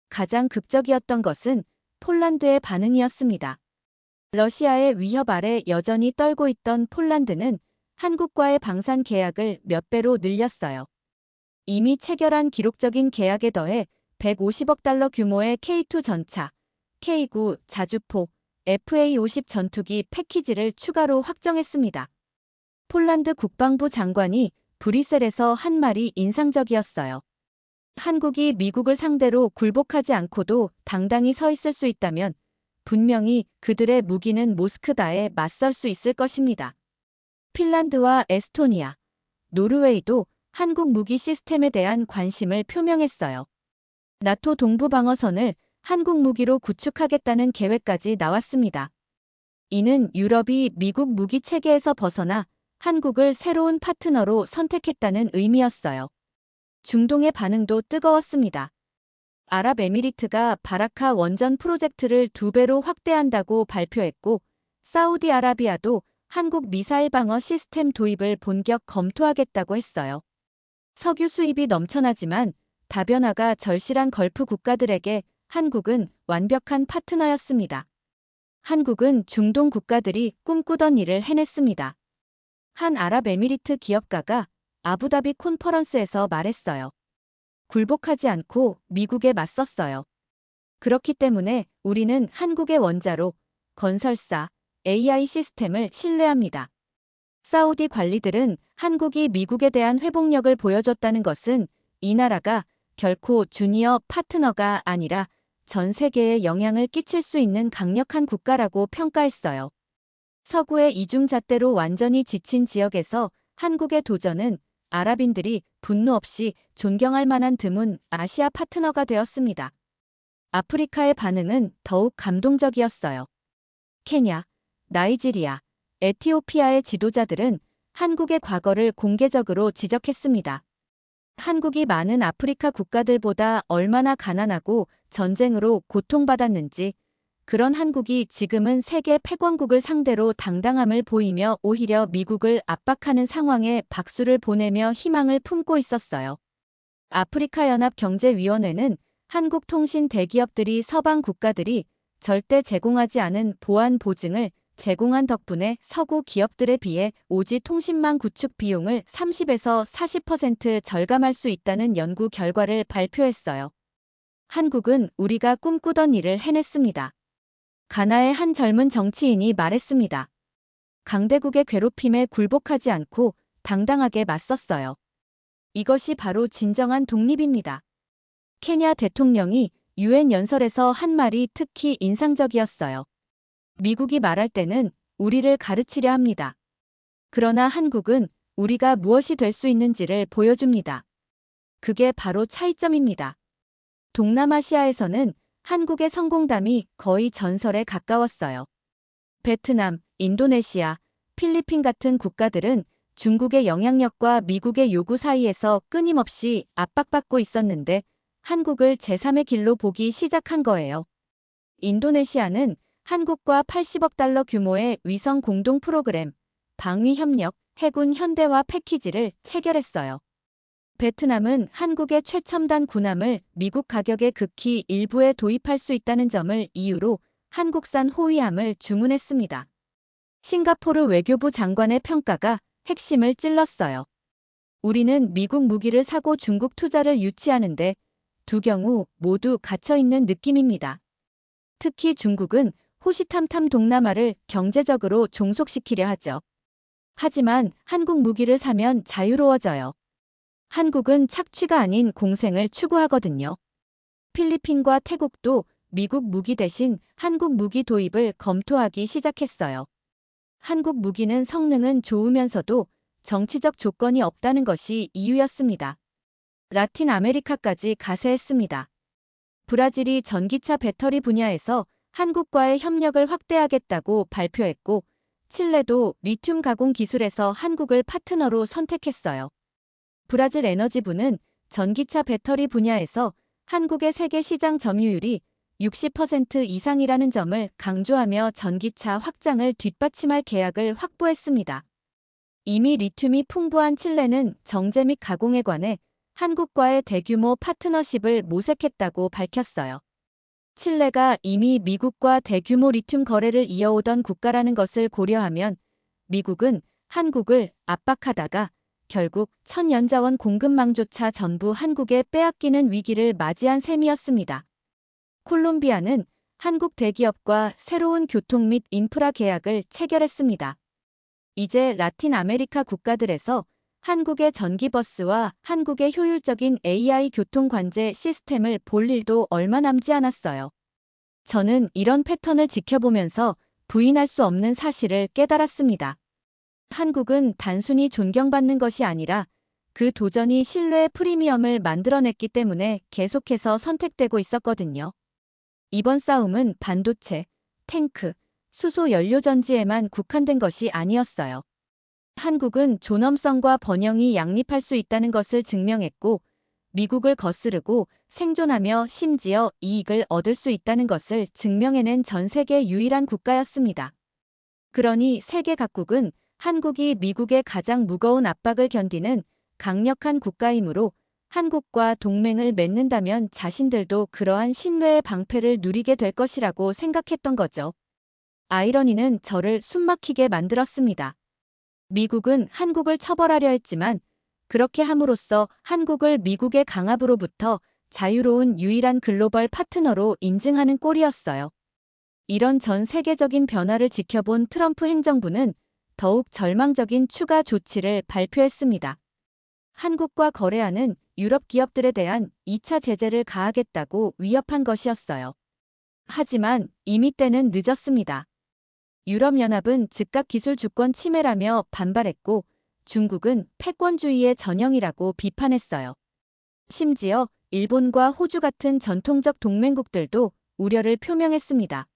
S2: 가장 극적이었던 것은 폴란드의 반응이었습니다. 러시아의 위협 아래 여전히 떨고 있던 폴란드는 한국과의 방산 계약을 몇 배로 늘렸어요. 이미 체결한 기록적인 계약에 더해 150억 달러 규모의 K2 전차, K9 자주포, FA50 전투기 패키지를 추가로 확정했습니다. 폴란드 국방부 장관이 브뤼셀에서 한 말이 인상적이었어요. 한국이 미국을 상대로 굴복하지 않고도 당당히 서 있을 수 있다면 분명히 그들의 무기는 모스크바에 맞설 수 있을 것입니다. 핀란드와 에스토니아, 노르웨이도 한국 무기 시스템에 대한 관심을 표명했어요. 나토 동부방어선을 한국 무기로 구축하겠다는 계획까지 나왔습니다. 이는 유럽이 미국 무기 체계에서 벗어나 한국을 새로운 파트너로 선택했다는 의미였어요. 중동의 반응도 뜨거웠습니다. 아랍에미리트가 바라카 원전 프로젝트를 2배로 확대한다고 발표했고 사우디아라비아도 한국 미사일 방어 시스템 도입을 본격 검토하겠다고 했어요. 석유 수입이 넘쳐나지만 다변화가 절실한 걸프 국가들에게 한국은 완벽한 파트너였습니다. 한국은 중동 국가들이 꿈꾸던 일을 해냈습니다. 한 아랍에미리트 기업가가 아부다비 콘퍼런스에서 말했어요. 굴복하지 않고 미국에 맞섰어요. 그렇기 때문에 우리는 한국의 원자로, 건설사, AI 시스템을 신뢰합니다. 사우디 관리들은 한국이 미국에 대한 회복력을 보여줬다는 것은 이 나라가 결코 주니어 파트너가 아니라 전 세계에 영향을 끼칠 수 있는 강력한 국가라고 평가했어요. 서구의 이중잣대로 완전히 지친 지역에서 한국의 도전은 아랍인들이 분노 없이 존경할 만한 드문 아시아 파트너가 되었습니다. 아프리카의 반응은 더욱 감동적이었어요. 케냐, 나이지리아, 에티오피아의 지도자들은 한국의 과거를 공개적으로 지적했습니다. 한국이 많은 아프리카 국가들보다 얼마나 가난하고 전쟁으로 고통받았는지, 그런 한국이 지금은 세계 패권국을 상대로 당당함을 보이며 오히려 미국을 압박하는 상황에 박수를 보내며 희망을 품고 있었어요. 아프리카연합경제위원회는 한국 통신 대기업들이 서방 국가들이 절대 제공하지 않은 보안 보증을 제공한 덕분에 서구 기업들에 비해 오지 통신망 구축 비용을 30에서 40% 절감할 수 있다는 연구 결과를 발표했어요. 한국은 우리가 꿈꾸던 일을 해냈습니다. 가나의 한 젊은 정치인이 말했습니다. 강대국의 괴롭힘에 굴복하지 않고 당당하게 맞섰어요. 이것이 바로 진정한 독립입니다. 케냐 대통령이 유엔 연설에서 한 말이 특히 인상적이었어요. 미국이 말할 때는 우리를 가르치려 합니다. 그러나 한국은 우리가 무엇이 될 수 있는지를 보여줍니다. 그게 바로 차이점입니다. 동남아시아에서는 한국의 성공담이 거의 전설에 가까웠어요. 베트남, 인도네시아, 필리핀 같은 국가들은 중국의 영향력과 미국의 요구 사이에서 끊임없이 압박받고 있었는데 한국을 제3의 길로 보기 시작한 거예요. 인도네시아는 한국과 80억 달러 규모의 위성 공동 프로그램, 방위 협력, 해군 현대화 패키지를 체결했어요. 베트남은 한국의 최첨단 군함을 미국 가격에 극히 일부에 도입할 수 있다는 점을 이유로 한국산 호위함을 주문했습니다. 싱가포르 외교부 장관의 평가가 핵심을 찔렀어요. 우리는 미국 무기를 사고 중국 투자를 유치하는데 두 경우 모두 갇혀있는 느낌입니다. 특히 중국은 호시탐탐 동남아를 경제적으로 종속시키려 하죠. 하지만 한국 무기를 사면 자유로워져요. 한국은 착취가 아닌 공생을 추구하거든요. 필리핀과 태국도 미국 무기 대신 한국 무기 도입을 검토하기 시작했어요. 한국 무기는 성능은 좋으면서도 정치적 조건이 없다는 것이 이유였습니다. 라틴 아메리카까지 가세했습니다. 브라질이 전기차 배터리 분야에서 한국과의 협력을 확대하겠다고 발표했고, 칠레도 리튬 가공 기술에서 한국을 파트너로 선택했어요. 브라질 에너지부는 전기차 배터리 분야에서 한국의 세계 시장 점유율이 60% 이상이라는 점을 강조하며 전기차 확장을 뒷받침할 계약을 확보했습니다. 이미 리튬이 풍부한 칠레는 정제 및 가공에 관해 한국과의 대규모 파트너십을 모색했다고 밝혔어요. 칠레가 이미 미국과 대규모 리튬 거래를 이어오던 국가라는 것을 고려하면 미국은 한국을 압박하다가 결국 천연자원 공급망조차 전부 한국에 빼앗기는 위기를 맞이한 셈이었습니다. 콜롬비아는 한국 대기업과 새로운 교통 및 인프라 계약을 체결했습니다. 이제 라틴 아메리카 국가들에서 한국의 전기버스와 한국의 효율적인 AI 교통 관제 시스템을 볼 일도 얼마 남지 않았어요. 저는 이런 패턴을 지켜보면서 부인할 수 없는 사실을 깨달았습니다. 한국은 단순히 존경받는 것이 아니라 그 도전이 신뢰의 프리미엄을 만들어냈기 때문에 계속해서 선택되고 있었거든요. 이번 싸움은 반도체, 탱크, 수소 연료전지에만 국한된 것이 아니었어요. 한국은 존엄성과 번영이 양립할 수 있다는 것을 증명했고, 미국을 거스르고 생존하며 심지어 이익을 얻을 수 있다는 것을 증명해낸 전 세계 유일한 국가였습니다. 그러니 세계 각국은 한국이 미국의 가장 무거운 압박을 견디는 강력한 국가이므로 한국과 동맹을 맺는다면 자신들도 그러한 신뢰의 방패를 누리게 될 것이라고 생각했던 거죠. 아이러니는 저를 숨막히게 만들었습니다. 미국은 한국을 처벌하려 했지만 그렇게 함으로써 한국을 미국의 강압으로부터 자유로운 유일한 글로벌 파트너로 인증하는 꼴이었어요. 이런 전 세계적인 변화를 지켜본 트럼프 행정부는 더욱 절망적인 추가 조치를 발표했습니다. 한국과 거래하는 유럽 기업들에 대한 2차 제재를 가하겠다고 위협한 것이었어요. 하지만 이미 때는 늦었습니다. 유럽연합은 즉각 기술 주권 침해라며 반발했고 중국은 패권주의의 전형이라고 비판했어요. 심지어 일본과 호주 같은 전통적 동맹국들도 우려를 표명했습니다.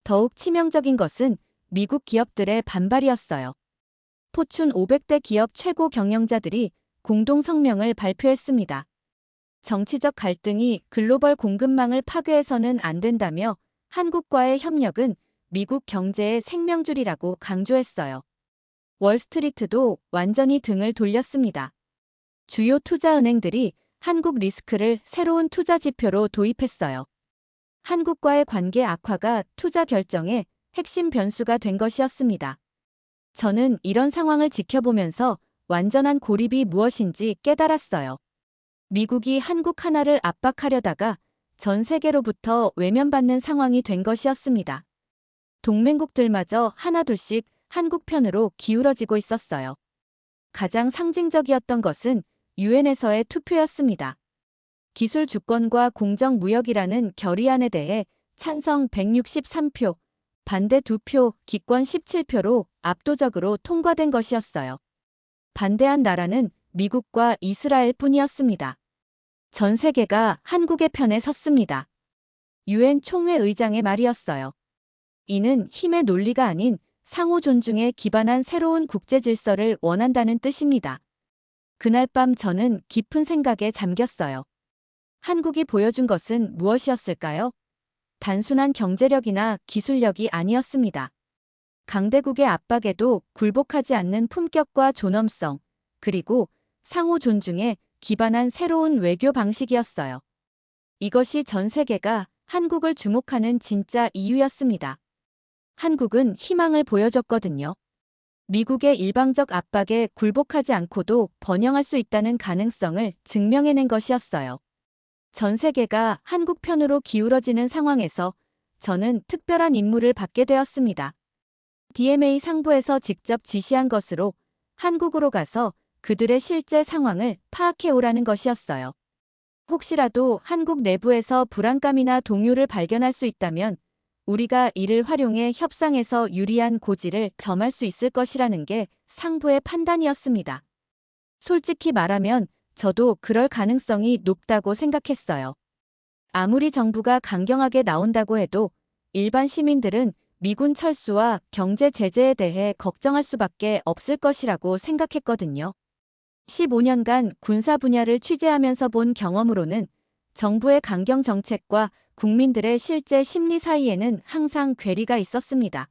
S2: 더욱 치명적인 것은 미국 기업들의 반발이었어요. 포춘 500대 기업 최고 경영자들이 공동 성명을 발표했습니다. 정치적 갈등이 글로벌 공급망을 파괴해서는 안 된다며 한국과의 협력은 미국 경제의 생명줄이라고 강조했어요. 월스트리트도 완전히 등을 돌렸습니다. 주요 투자은행들이 한국 리스크를 새로운 투자 지표로 도입했어요. 한국과의 관계 악화가 투자 결정에 핵심 변수가 된 것이었습니다. 저는 이런 상황을 지켜보면서 완전한 고립이 무엇인지 깨달았어요. 미국이 한국 하나를 압박하려다가 전 세계로부터 외면받는 상황이 된 것이었습니다. 동맹국들마저 하나둘씩 한국 편으로 기울어지고 있었어요. 가장 상징적이었던 것은 유엔에서의 투표였습니다. 기술 주권과 공정 무역이라는 결의안에 대해 찬성 163표, 반대 2표, 기권 17표로 압도적으로 통과된 것이었어요. 반대한 나라는 미국과 이스라엘 뿐이었습니다. 전 세계가 한국의 편에 섰습니다. 유엔 총회 의장의 말이었어요. 이는 힘의 논리가 아닌 상호 존중에 기반한 새로운 국제 질서를 원한다는 뜻입니다. 그날 밤 저는 깊은 생각에 잠겼어요. 한국이 보여준 것은 무엇이었을까요? 단순한 경제력이나 기술력이 아니었습니다. 강대국의 압박에도 굴복하지 않는 품격과 존엄성, 그리고 상호 존중에 기반한 새로운 외교 방식이었어요. 이것이 전 세계가 한국을 주목하는 진짜 이유였습니다. 한국은 희망을 보여줬거든요. 미국의 일방적 압박에 굴복하지 않고도 번영할 수 있다는 가능성을 증명해낸 것이었어요. 전 세계가 한국 편으로 기울어지는 상황에서 저는 특별한 임무를 받게 되었습니다. DMA 상부에서 직접 지시한 것으로 한국으로 가서 그들의 실제 상황을 파악해 오라는 것이었어요. 혹시라도 한국 내부에서 불안감이나 동요를 발견할 수 있다면 우리가 이를 활용해 협상에서 유리한 고지를 점할 수 있을 것이라는 게 상부의 판단이었습니다. 솔직히 말하면 저도 그럴 가능성이 높다고 생각했어요. 아무리 정부가 강경하게 나온다고 해도 일반 시민들은 미군 철수와 경제 제재에 대해 걱정할 수밖에 없을 것이라고 생각했거든요. 15년간 군사 분야를 취재하면서 본 경험으로는 정부의 강경 정책과 국민들의 실제 심리 사이에는 항상 괴리가 있었습니다.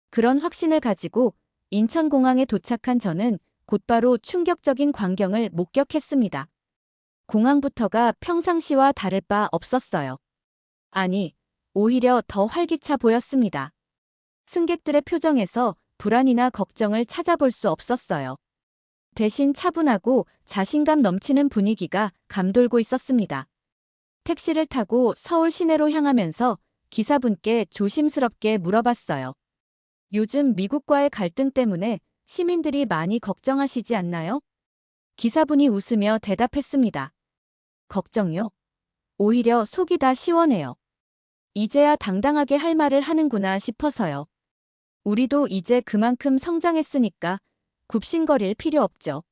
S2: 그런 확신을 가지고 인천공항에 도착한 저는 곧바로 충격적인 광경을 목격했습니다. 공항부터가 평상시와 다를 바 없었어요. 아니, 오히려 더 활기차 보였습니다. 승객들의 표정에서 불안이나 걱정을 찾아볼 수 없었어요. 대신 차분하고 자신감 넘치는 분위기가 감돌고 있었습니다. 택시를 타고 서울 시내로 향하면서 기사분께 조심스럽게 물어봤어요. 요즘 미국과의 갈등 때문에 시민들이 많이 걱정하시지 않나요? 기사분이 웃으며 대답했습니다. 걱정요? 오히려 속이 다 시원해요. 이제야 당당하게 할 말을 하는구나 싶어서요. 우리도 이제 그만큼 성장했으니까 굽신거릴 필요 없죠.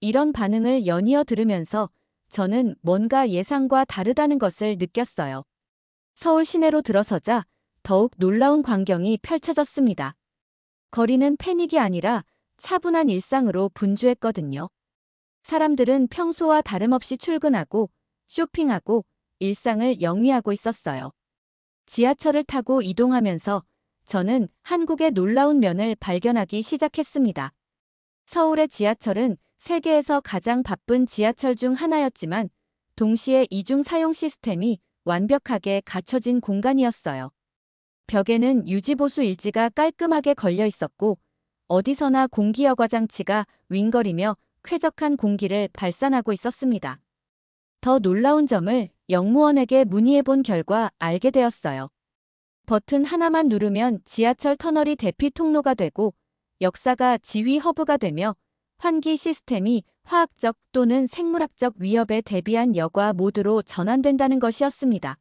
S2: 이런 반응을 연이어 들으면서 저는 뭔가 예상과 다르다는 것을 느꼈어요. 서울 시내로 들어서자 더욱 놀라운 광경이 펼쳐졌습니다. 거리는 패닉이 아니라 차분한 일상으로 분주했거든요. 사람들은 평소와 다름없이 출근하고 쇼핑하고 일상을 영위하고 있었어요. 지하철을 타고 이동하면서 저는 한국의 놀라운 면을 발견하기 시작했습니다. 서울의 지하철은 세계에서 가장 바쁜 지하철 중 하나였지만 동시에 이중 사용 시스템이 완벽하게 갖춰진 공간이었어요. 벽에는 유지보수 일지가 깔끔하게 걸려 있었고 어디서나 공기여과 장치가 윙거리며 쾌적한 공기를 발산하고 있었습니다. 더 놀라운 점을 영무원에게 문의해본 결과 알게 되었어요. 버튼 하나만 누르면 지하철 터널이 대피 통로가 되고 역사가 지휘 허브가 되며 환기 시스템이 화학적 또는 생물학적 위협에 대비한 여과 모드로 전환된다는 것이었습니다.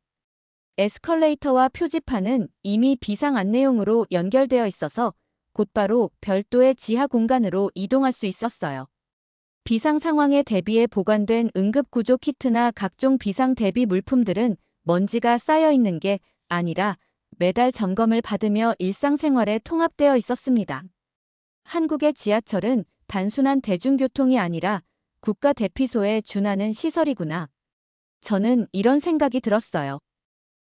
S2: 에스컬레이터와 표지판은 이미 비상 안내용으로 연결되어 있어서 곧바로 별도의 지하 공간으로 이동할 수 있었어요. 비상 상황에 대비해 보관된 응급구조 키트나 각종 비상 대비 물품들은 먼지가 쌓여 있는 게 아니라 매달 점검을 받으며 일상생활에 통합되어 있었습니다. 한국의 지하철은 단순한 대중교통이 아니라 국가 대피소에 준하는 시설이구나. 저는 이런 생각이 들었어요.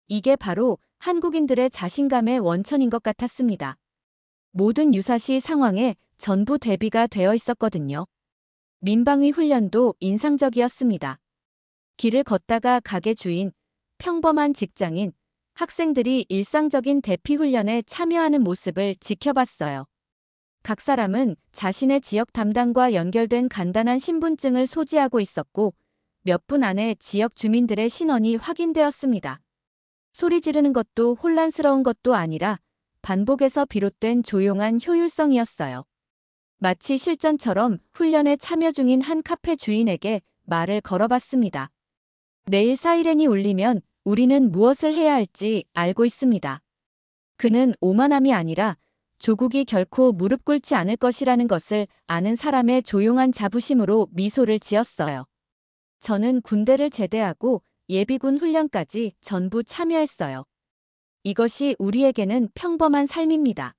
S2: 이게 바로 한국인들의 자신감의 원천인 것 같았습니다. 모든 유사시 상황에 전부 대비가 되어 있었거든요. 민방위 훈련도 인상적이었습니다. 길을 걷다가 가게 주인, 평범한 직장인, 학생들이 일상적인 대피 훈련에 참여하는 모습을 지켜봤어요. 각 사람은 자신의 지역 담당과 연결된 간단한 신분증을 소지하고 있었고 몇 분 안에 지역 주민들의 신원이 확인되었습니다. 소리 지르는 것도 혼란스러운 것도 아니라 반복에서 비롯된 조용한 효율성이었어요. 마치 실전처럼 훈련에 참여 중인 한 카페 주인에게 말을 걸어봤습니다. 내일 사이렌이 울리면 우리는 무엇을 해야 할지 알고 있습니다. 그는 오만함이 아니라 조국이 결코 무릎 꿇지 않을 것이라는 것을 아는 사람의 조용한 자부심으로 미소를 지었어요. 저는 군대를 제대하고 예비군 훈련까지 전부 참여했어요. 이것이 우리에게는 평범한 삶입니다.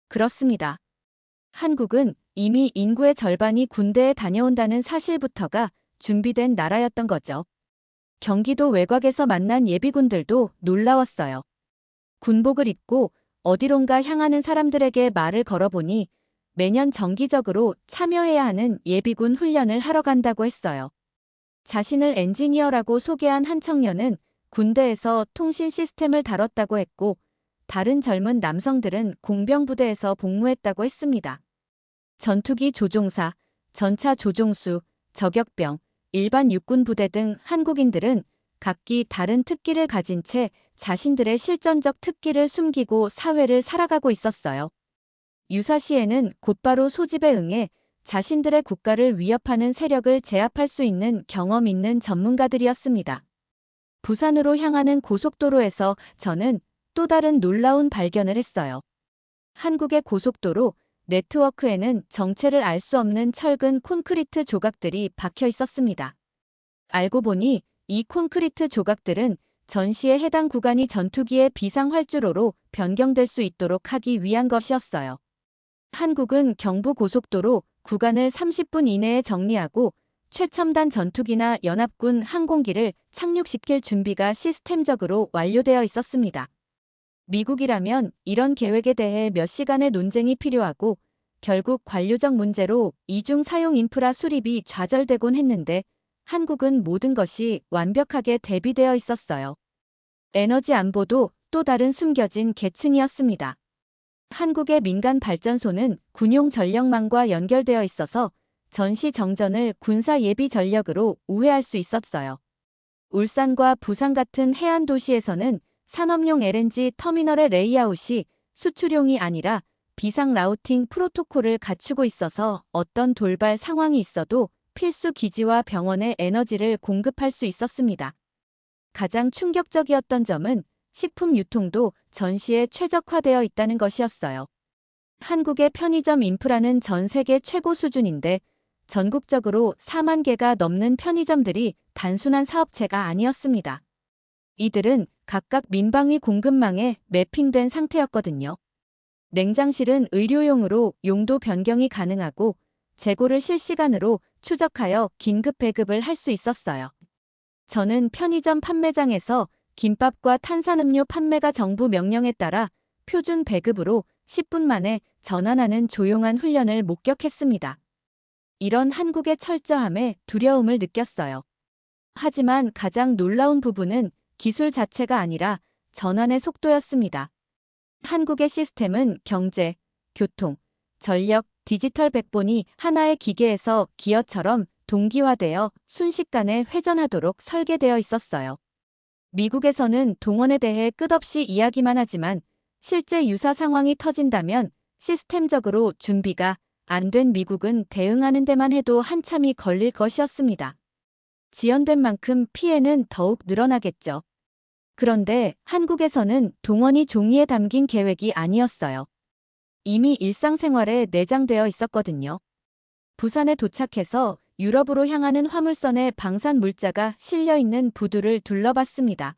S2: 그렇습니다. 한국은 이미 인구의 절반이 군대에 다녀온다는 사실부터가 준비된 나라였던 거죠. 경기도 외곽에서 만난 예비군들도 놀라웠어요. 군복을 입고 어디론가 향하는 사람들에게 말을 걸어보니 매년 정기적으로 참여해야 하는 예비군 훈련을 하러 간다고 했어요. 자신을 엔지니어라고 소개한 한 청년은 군대에서 통신 시스템을 다뤘다고 했고, 다른 젊은 남성들은 공병부대에서 복무했다고 했습니다. 전투기 조종사, 전차 조종수, 저격병, 일반 육군 부대 등 한국인들은 각기 다른 특기를 가진 채 자신들의 실전적 특기를 숨기고 사회를 살아가고 있었어요. 유사시에는 곧바로 소집에 응해 자신들의 국가를 위협하는 세력을 제압할 수 있는 경험 있는 전문가들이었습니다. 부산으로 향하는 고속도로에서 저는 또 다른 놀라운 발견을 했어요. 한국의 고속도로 네트워크에는 정체를 알 수 없는 철근 콘크리트 조각들이 박혀 있었습니다. 알고 보니 이 콘크리트 조각들은 전시에 해당 구간이 전투기의 비상 활주로로 변경될 수 있도록 하기 위한 것이었어요. 한국은 경부고속도로 구간을 30분 이내에 정리하고 최첨단 전투기나 연합군 항공기를 착륙시킬 준비가 시스템적으로 완료되어 있었습니다. 미국이라면 이런 계획에 대해 몇 시간의 논쟁이 필요하고 결국 관료적 문제로 이중 사용 인프라 수립이 좌절되곤 했는데, 한국은 모든 것이 완벽하게 대비되어 있었어요. 에너지 안보도 또 다른 숨겨진 계층이었습니다. 한국의 민간 발전소는 군용 전력망과 연결되어 있어서 전시 정전을 군사 예비 전력으로 우회할 수 있었어요. 울산과 부산 같은 해안 도시에서는 산업용 LNG 터미널의 레이아웃이 수출용이 아니라 비상 라우팅 프로토콜을 갖추고 있어서 어떤 돌발 상황이 있어도 필수 기지와 병원에 에너지를 공급할 수 있었습니다. 가장 충격적이었던 점은 식품 유통도 전시에 최적화되어 있다는 것이었어요. 한국의 편의점 인프라는 전 세계 최고 수준인데 전국적으로 4만 개가 넘는 편의점들이 단순한 사업체가 아니었습니다. 이들은 각각 민방위 공급망에 매핑된 상태였거든요. 냉장실은 의료용으로 용도 변경이 가능하고 재고를 실시간으로 추적하여 긴급 배급을 할 수 있었어요. 저는 편의점 판매장에서 김밥과 탄산음료 판매가 정부 명령에 따라 표준 배급으로 10분 만에 전환하는 조용한 훈련을 목격했습니다. 이런 한국의 철저함에 두려움을 느꼈어요. 하지만 가장 놀라운 부분은 기술 자체가 아니라 전환의 속도였습니다. 한국의 시스템은 경제, 교통, 전력, 디지털 백본이 하나의 기계에서 기어처럼 동기화되어 순식간에 회전하도록 설계되어 있었어요. 미국에서는 동원에 대해 끝없이 이야기만 하지만 실제 유사 상황이 터진다면 시스템적으로 준비가 안 된 미국은 대응하는 데만 해도 한참이 걸릴 것이었습니다. 지연된 만큼 피해는 더욱 늘어나겠죠. 그런데 한국에서는 동원이 종이에 담긴 계획이 아니었어요. 이미 일상생활에 내장되어 있었거든요. 부산에 도착해서 유럽으로 향하는 화물선에 방산 물자가 실려있는 부두를 둘러봤습니다.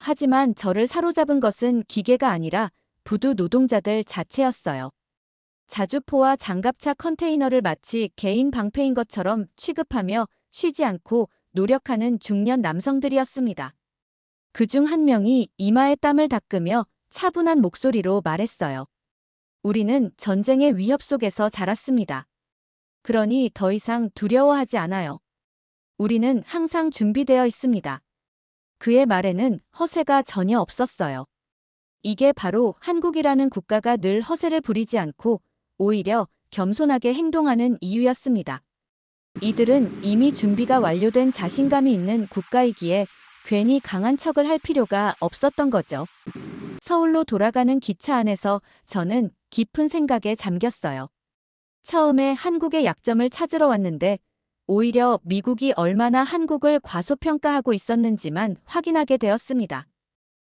S2: 하지만 저를 사로잡은 것은 기계가 아니라 부두 노동자들 자체였어요. 자주포와 장갑차 컨테이너를 마치 개인 방패인 것처럼 취급하며 쉬지 않고 노력하는 중년 남성들이었습니다. 그중 한 명이 이마에 땀을 닦으며 차분한 목소리로 말했어요. 우리는 전쟁의 위협 속에서 자랐습니다. 그러니 더 이상 두려워하지 않아요. 우리는 항상 준비되어 있습니다. 그의 말에는 허세가 전혀 없었어요. 이게 바로 한국이라는 국가가 늘 허세를 부리지 않고 오히려 겸손하게 행동하는 이유였습니다. 이들은 이미 준비가 완료된 자신감이 있는 국가이기에 괜히 강한 척을 할 필요가 없었던 거죠. 서울로 돌아가는 기차 안에서 저는 깊은 생각에 잠겼어요. 처음에 한국의 약점을 찾으러 왔는데 오히려 미국이 얼마나 한국을 과소평가하고 있었는지만 확인하게 되었습니다.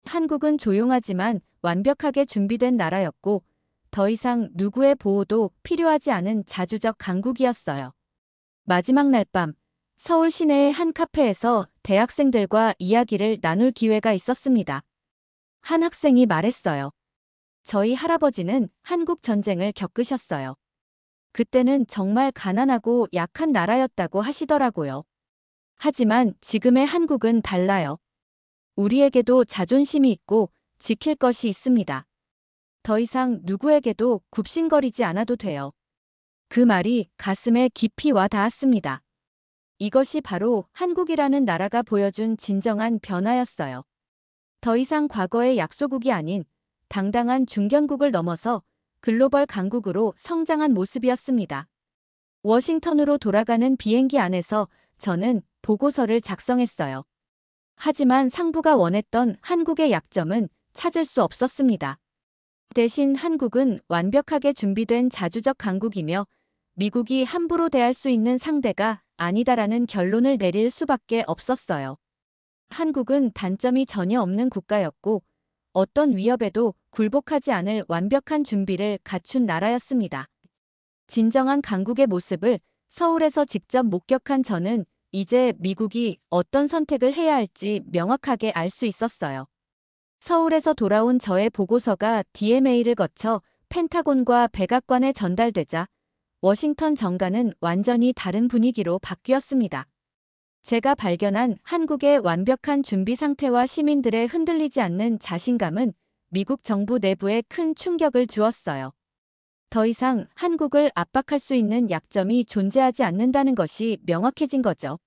S2: 한국은 조용하지만 완벽하게 준비된 나라였고 더 이상 누구의 보호도 필요하지 않은 자주적 강국이었어요. 마지막 날 밤 서울 시내의 한 카페에서 대학생들과 이야기를 나눌 기회가 있었습니다. 한 학생이 말했어요. 저희 할아버지는 한국 전쟁을 겪으셨어요. 그때는 정말 가난하고 약한 나라였다고 하시더라고요. 하지만 지금의 한국은 달라요. 우리에게도 자존심이 있고 지킬 것이 있습니다. 더 이상 누구에게도 굽신거리지 않아도 돼요. 그 말이 가슴에 깊이 와 닿았습니다. 이것이 바로 한국이라는 나라가 보여준 진정한 변화였어요. 더 이상 과거의 약소국이 아닌 당당한 중견국을 넘어서 글로벌 강국으로 성장한 모습이었습니다. 워싱턴으로 돌아가는 비행기 안에서 저는 보고서를 작성했어요. 하지만 상부가 원했던 한국의 약점은 찾을 수 없었습니다. 대신 한국은 완벽하게 준비된 자주적 강국이며 미국이 함부로 대할 수 있는 상대가 아니다라는 결론을 내릴 수밖에 없었어요. 한국은 단점이 전혀 없는 국가였고 어떤 위협에도 굴복하지 않을 완벽한 준비를 갖춘 나라였습니다. 진정한 강국의 모습을 서울에서 직접 목격한 저는 이제 미국이 어떤 선택을 해야 할지 명확하게 알 수 있었어요. 서울에서 돌아온 저의 보고서가 DMA를 거쳐 펜타곤과 백악관에 전달되자 워싱턴 정가는 완전히 다른 분위기로 바뀌었습니다. 제가 발견한 한국의 완벽한 준비 상태와 시민들의 흔들리지 않는 자신감은 미국 정부 내부에 큰 충격을 주었어요. 더 이상 한국을 압박할 수 있는 약점이 존재하지 않는다는 것이 명확해진 거죠.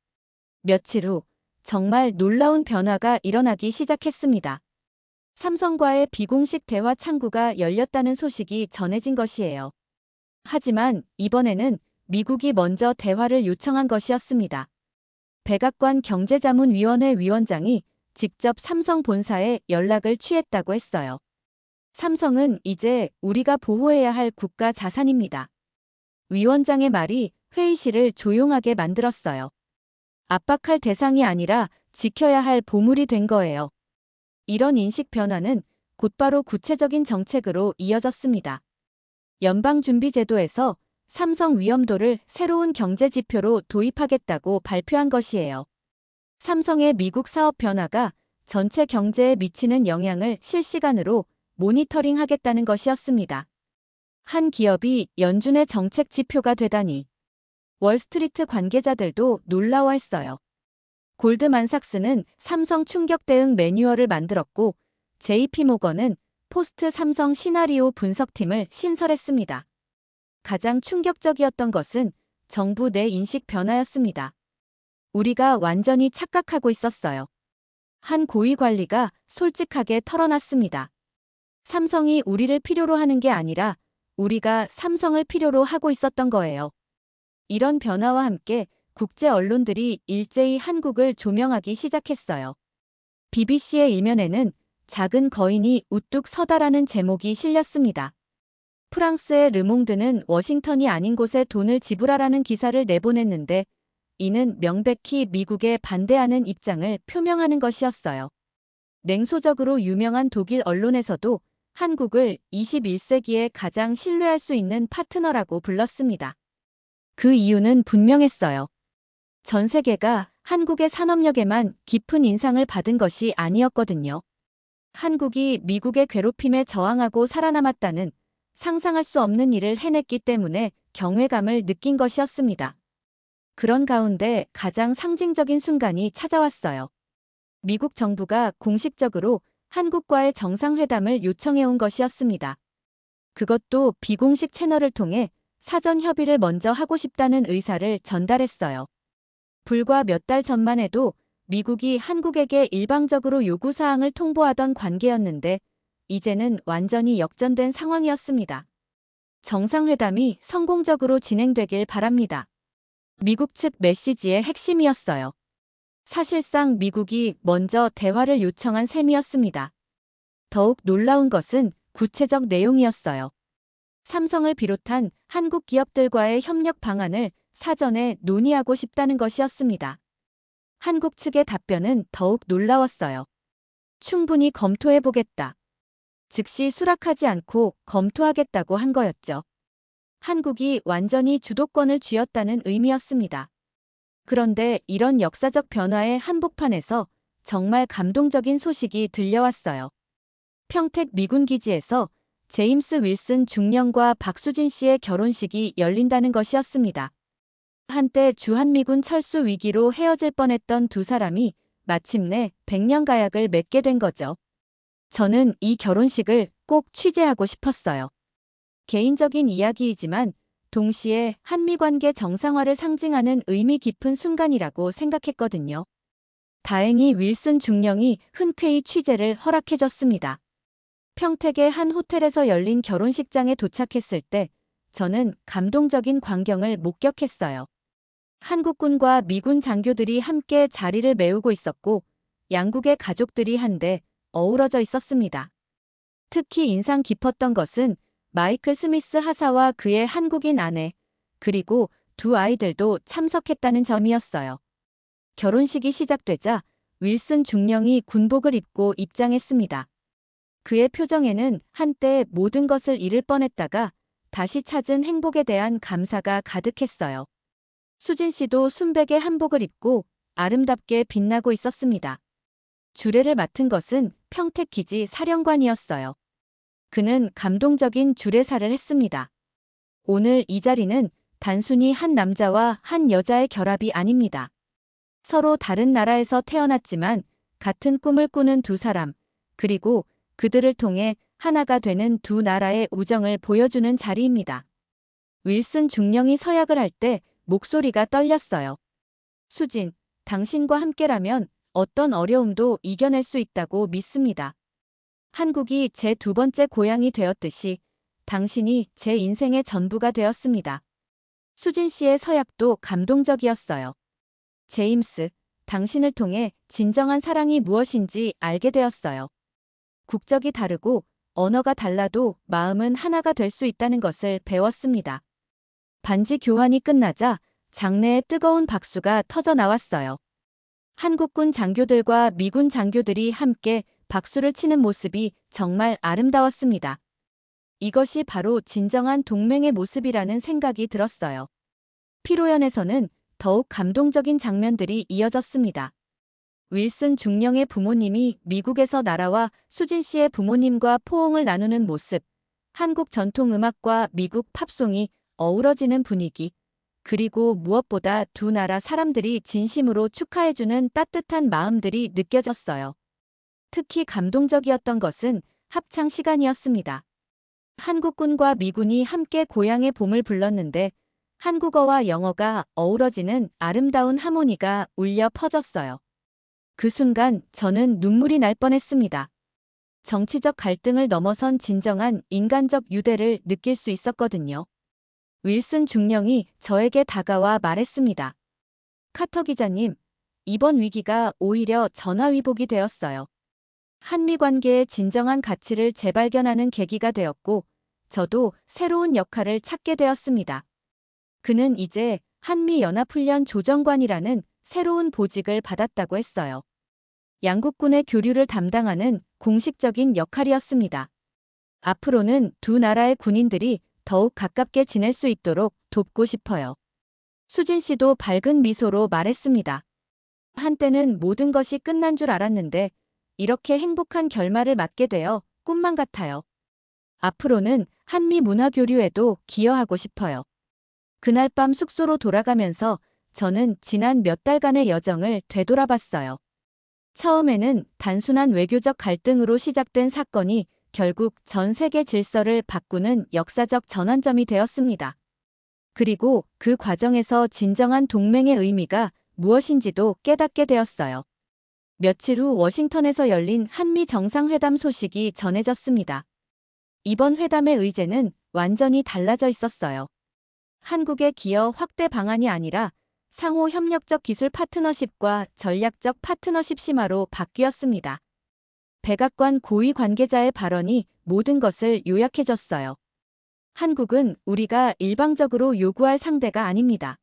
S2: 며칠 후 정말 놀라운 변화가 일어나기 시작했습니다. 삼성과의 비공식 대화 창구가 열렸다는 소식이 전해진 것이에요. 하지만 이번에는 미국이 먼저 대화를 요청한 것이었습니다. 백악관 경제자문위원회 위원장이 직접 삼성 본사에 연락을 취했다고 했어요. 삼성은 이제 우리가 보호해야 할 국가 자산입니다. 위원장의 말이 회의실을 조용하게 만들었어요. 압박할 대상이 아니라 지켜야 할 보물이 된 거예요. 이런 인식 변화는 곧바로 구체적인 정책으로 이어졌습니다. 연방준비제도에서 삼성 위험도를 새로운 경제 지표로 도입하겠다고 발표한 것이에요. 삼성의 미국 사업 변화가 전체 경제에 미치는 영향을 실시간으로 모니터링하겠다는 것이었습니다. 한 기업이 연준의 정책 지표가 되다니 월스트리트 관계자들도 놀라워했어요. 골드만삭스는 삼성 충격 대응 매뉴얼을 만들었고 JP모건은 포스트 삼성 시나리오 분석팀을 신설했습니다. 가장 충격적이었던 것은 정부 내 인식 변화였습니다. 우리가 완전히 착각하고 있었어요. 한 고위 관리가 솔직하게 털어놨습니다. 삼성이 우리를 필요로 하는 게 아니라 우리가 삼성을 필요로 하고 있었던 거예요. 이런 변화와 함께 국제 언론들이 일제히 한국을 조명하기 시작했어요. BBC의 일면에는 작은 거인이 우뚝 서다라는 제목이 실렸습니다. 프랑스의 르몽드는 워싱턴이 아닌 곳에 돈을 지불하라는 기사를 내보냈는데 이는 명백히 미국에 반대하는 입장을 표명하는 것이었어요. 냉소적으로 유명한 독일 언론에서도 한국을 21세기에 가장 신뢰할 수 있는 파트너라고 불렀습니다. 그 이유는 분명했어요. 전 세계가 한국의 산업력에만 깊은 인상을 받은 것이 아니었거든요. 한국이 미국의 괴롭힘에 저항하고 살아남았다는 상상할 수 없는 일을 해냈기 때문에 경외감을 느낀 것이었습니다. 그런 가운데 가장 상징적인 순간이 찾아왔어요. 미국 정부가 공식적으로 한국과의 정상회담을 요청해온 것이었습니다. 그것도 비공식 채널을 통해 사전 협의를 먼저 하고 싶다는 의사를 전달했어요. 불과 몇 달 전만 해도 미국이 한국에게 일방적으로 요구사항을 통보하던 관계였는데 이제는 완전히 역전된 상황이었습니다. 정상회담이 성공적으로 진행되길 바랍니다. 미국 측 메시지의 핵심이었어요. 사실상 미국이 먼저 대화를 요청한 셈이었습니다. 더욱 놀라운 것은 구체적 내용이었어요. 삼성을 비롯한 한국 기업들과의 협력 방안을 사전에 논의하고 싶다는 것이었습니다. 한국 측의 답변은 더욱 놀라웠어요. 충분히 검토해보겠다. 즉시 수락하지 않고 검토하겠다고 한 거였죠. 한국이 완전히 주도권을 쥐었다는 의미였습니다. 그런데 이런 역사적 변화의 한복판에서 정말 감동적인 소식이 들려왔어요. 평택 미군 기지에서 제임스 윌슨 중령과 박수진 씨의 결혼식이 열린다는 것이었습니다. 한때 주한미군 철수 위기로 헤어질 뻔했던 두 사람이 마침내 백년 가약을 맺게 된 거죠. 저는 이 결혼식을 꼭 취재하고 싶었어요. 개인적인 이야기이지만 동시에 한미 관계 정상화를 상징하는 의미 깊은 순간이라고 생각했거든요. 다행히 윌슨 중령이 흔쾌히 취재를 허락해줬습니다. 평택의 한 호텔에서 열린 결혼식장에 도착했을 때 저는 감동적인 광경을 목격했어요. 한국군과 미군 장교들이 함께 자리를 메우고 있었고 양국의 가족들이 한데 어우러져 있었습니다. 특히 인상 깊었던 것은 마이클 스미스 하사와 그의 한국인 아내, 그리고 두 아이들도 참석했다는 점이었어요. 결혼식이 시작되자 윌슨 중령이 군복을 입고 입장했습니다. 그의 표정에는 한때 모든 것을 잃을 뻔했다가 다시 찾은 행복에 대한 감사가 가득했어요. 수진 씨도 순백의 한복을 입고 아름답게 빛나고 있었습니다. 주례를 맡은 것은 평택기지 사령관이었어요. 그는 감동적인 주례사를 했습니다. 오늘 이 자리는 단순히 한 남자와 한 여자의 결합이 아닙니다. 서로 다른 나라에서 태어났지만 같은 꿈을 꾸는 두 사람, 그리고 그들을 통해 하나가 되는 두 나라의 우정을 보여주는 자리입니다. 윌슨 중령이 서약을 할 때 목소리가 떨렸어요. 수진, 당신과 함께라면 어떤 어려움도 이겨낼 수 있다고 믿습니다. 한국이 제 두 번째 고향이 되었듯이 당신이 제 인생의 전부가 되었습니다. 수진 씨의 서약도 감동적이었어요. 제임스, 당신을 통해 진정한 사랑이 무엇인지 알게 되었어요. 국적이 다르고 언어가 달라도 마음은 하나가 될 수 있다는 것을 배웠습니다. 반지 교환이 끝나자 장내에 뜨거운 박수가 터져 나왔어요. 한국군 장교들과 미군 장교들이 함께 박수를 치는 모습이 정말 아름다웠습니다. 이것이 바로 진정한 동맹의 모습이라는 생각이 들었어요. 피로연에서는 더욱 감동적인 장면들이 이어졌습니다. 윌슨 중령의 부모님이 미국에서 날아와 수진 씨의 부모님과 포옹을 나누는 모습, 한국 전통음악과 미국 팝송이 어우러지는 분위기, 그리고 무엇보다 두 나라 사람들이 진심으로 축하해주는 따뜻한 마음들이 느껴졌어요. 특히 감동적이었던 것은 합창 시간이었습니다. 한국군과 미군이 함께 고향의 봄을 불렀는데 한국어와 영어가 어우러지는 아름다운 하모니가 울려 퍼졌어요. 그 순간 저는 눈물이 날 뻔했습니다. 정치적 갈등을 넘어선 진정한 인간적 유대를 느낄 수 있었거든요. 윌슨 중령이 저에게 다가와 말했습니다. 카터 기자님, 이번 위기가 오히려 전화위복이 되었어요. 한미 관계의 진정한 가치를 재발견하는 계기가 되었고, 저도 새로운 역할을 찾게 되었습니다. 그는 이제 한미연합훈련 조정관이라는 새로운 보직을 받았다고 했어요. 양국군의 교류를 담당하는 공식적인 역할이었습니다. 앞으로는 두 나라의 군인들이 더욱 가깝게 지낼 수 있도록 돕고 싶어요. 수진 씨도 밝은 미소로 말했습니다. 한때는 모든 것이 끝난 줄 알았는데 이렇게 행복한 결말을 맞게 되어 꿈만 같아요. 앞으로는 한미 문화 교류에도 기여하고 싶어요. 그날 밤 숙소로 돌아가면서 저는 지난 몇 달간의 여정을 되돌아봤어요. 처음에는 단순한 외교적 갈등으로 시작된 사건이 결국 전 세계 질서를 바꾸는 역사적 전환점이 되었습니다. 그리고 그 과정에서 진정한 동맹의 의미가 무엇인지도 깨닫게 되었어요. 며칠 후 워싱턴에서 열린 한미 정상회담 소식이 전해졌습니다. 이번 회담의 의제는 완전히 달라져 있었어요. 한국의 기여 확대 방안이 아니라 상호 협력적 기술 파트너십과 전략적 파트너십 심화로 바뀌었습니다. 백악관 고위 관계자의 발언이 모든 것을 요약해줬어요. 한국은 우리가 일방적으로 요구할 상대가 아닙니다.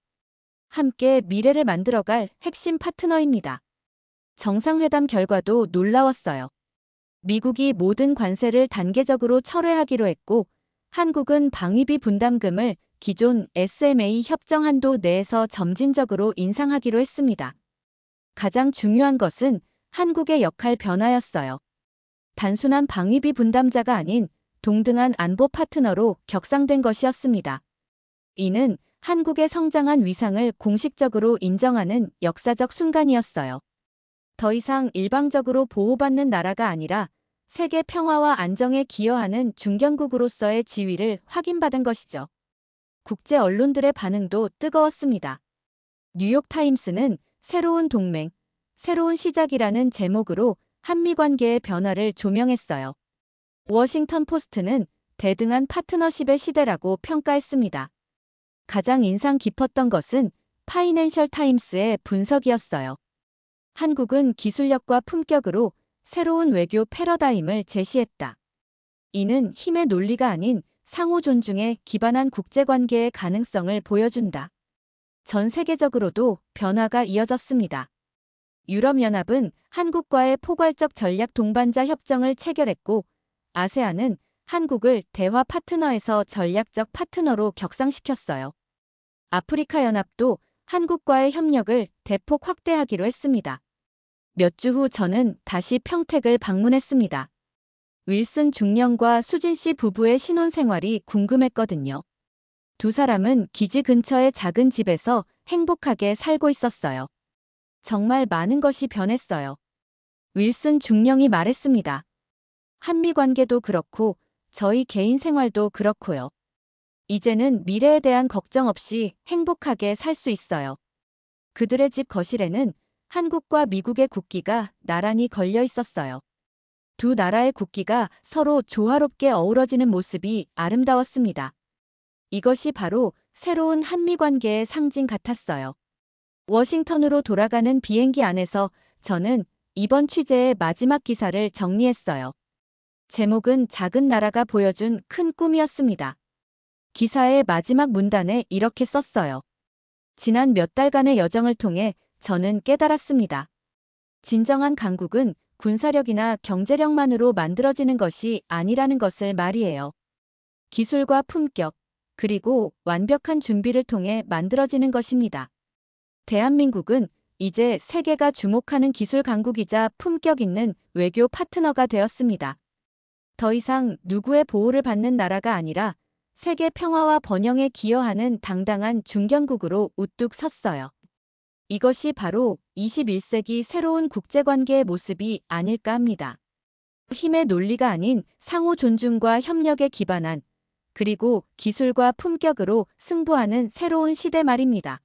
S2: 함께 미래를 만들어갈 핵심 파트너입니다. 정상회담 결과도 놀라웠어요. 미국이 모든 관세를 단계적으로 철회하기로 했고, 한국은 방위비 분담금을 기존 SMA 협정 한도 내에서 점진적으로 인상하기로 했습니다. 가장 중요한 것은 한국의 역할 변화였어요. 단순한 방위비 분담자가 아닌 동등한 안보 파트너로 격상된 것이었습니다. 이는 한국의 성장한 위상을 공식적으로 인정하는 역사적 순간이었어요. 더 이상 일방적으로 보호받는 나라가 아니라 세계 평화와 안정에 기여하는 중견국으로서의 지위를 확인받은 것이죠. 국제 언론들의 반응도 뜨거웠습니다. 뉴욕타임스는 새로운 동맹, 새로운 시작이라는 제목으로 한미 관계의 변화를 조명했어요. 워싱턴 포스트는 대등한 파트너십의 시대라고 평가했습니다. 가장 인상 깊었던 것은 파이낸셜 타임스의 분석이었어요. 한국은 기술력과 품격으로 새로운 외교 패러다임을 제시했다. 이는 힘의 논리가 아닌 상호 존중에 기반한 국제관계의 가능성을 보여준다. 전 세계적으로도 변화가 이어졌습니다. 유럽연합은 한국과의 포괄적 전략 동반자 협정을 체결했고, 아세안은 한국을 대화 파트너에서 전략적 파트너로 격상시켰어요. 아프리카 연합도 한국과의 협력을 대폭 확대하기로 했습니다. 몇 주 후 저는 다시 평택을 방문했습니다. 윌슨 중령과 수진 씨 부부의 신혼생활이 궁금했거든요. 두 사람은 기지 근처의 작은 집에서 행복하게 살고 있었어요. 정말 많은 것이 변했어요. 윌슨 중령이 말했습니다. 한미 관계도 그렇고 저희 개인 생활도 그렇고요. 이제는 미래에 대한 걱정 없이 행복하게 살 수 있어요. 그들의 집 거실에는 한국과 미국의 국기가 나란히 걸려 있었어요. 두 나라의 국기가 서로 조화롭게 어우러지는 모습이 아름다웠습니다. 이것이 바로 새로운 한미 관계의 상징 같았어요. 워싱턴으로 돌아가는 비행기 안에서 저는 이번 취재의 마지막 기사를 정리했어요. 제목은 작은 나라가 보여준 큰 꿈이었습니다. 기사의 마지막 문단에 이렇게 썼어요. 지난 몇 달간의 여정을 통해 저는 깨달았습니다. 진정한 강국은 군사력이나 경제력만으로 만들어지는 것이 아니라는 것을 말이에요. 기술과 품격, 그리고 완벽한 준비를 통해 만들어지는 것입니다. 대한민국은 이제 세계가 주목하는 기술 강국이자 품격 있는 외교 파트너가 되었습니다. 더 이상 누구의 보호를 받는 나라가 아니라 세계 평화와 번영에 기여하는 당당한 중견국으로 우뚝 섰어요. 이것이 바로 21세기 새로운 국제관계의 모습이 아닐까 합니다. 힘의 논리가 아닌 상호 존중과 협력에 기반한, 그리고 기술과 품격으로 승부하는 새로운 시대 말입니다.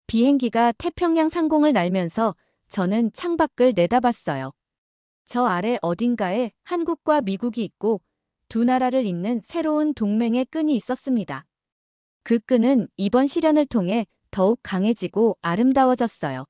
S2: 비행기가 태평양 상공을 날면서 저는 창밖을 내다봤어요. 저 아래 어딘가에 한국과 미국이 있고 두 나라를 잇는 새로운 동맹의 끈이 있었습니다. 그 끈은 이번 시련을 통해 더욱 강해지고 아름다워졌어요.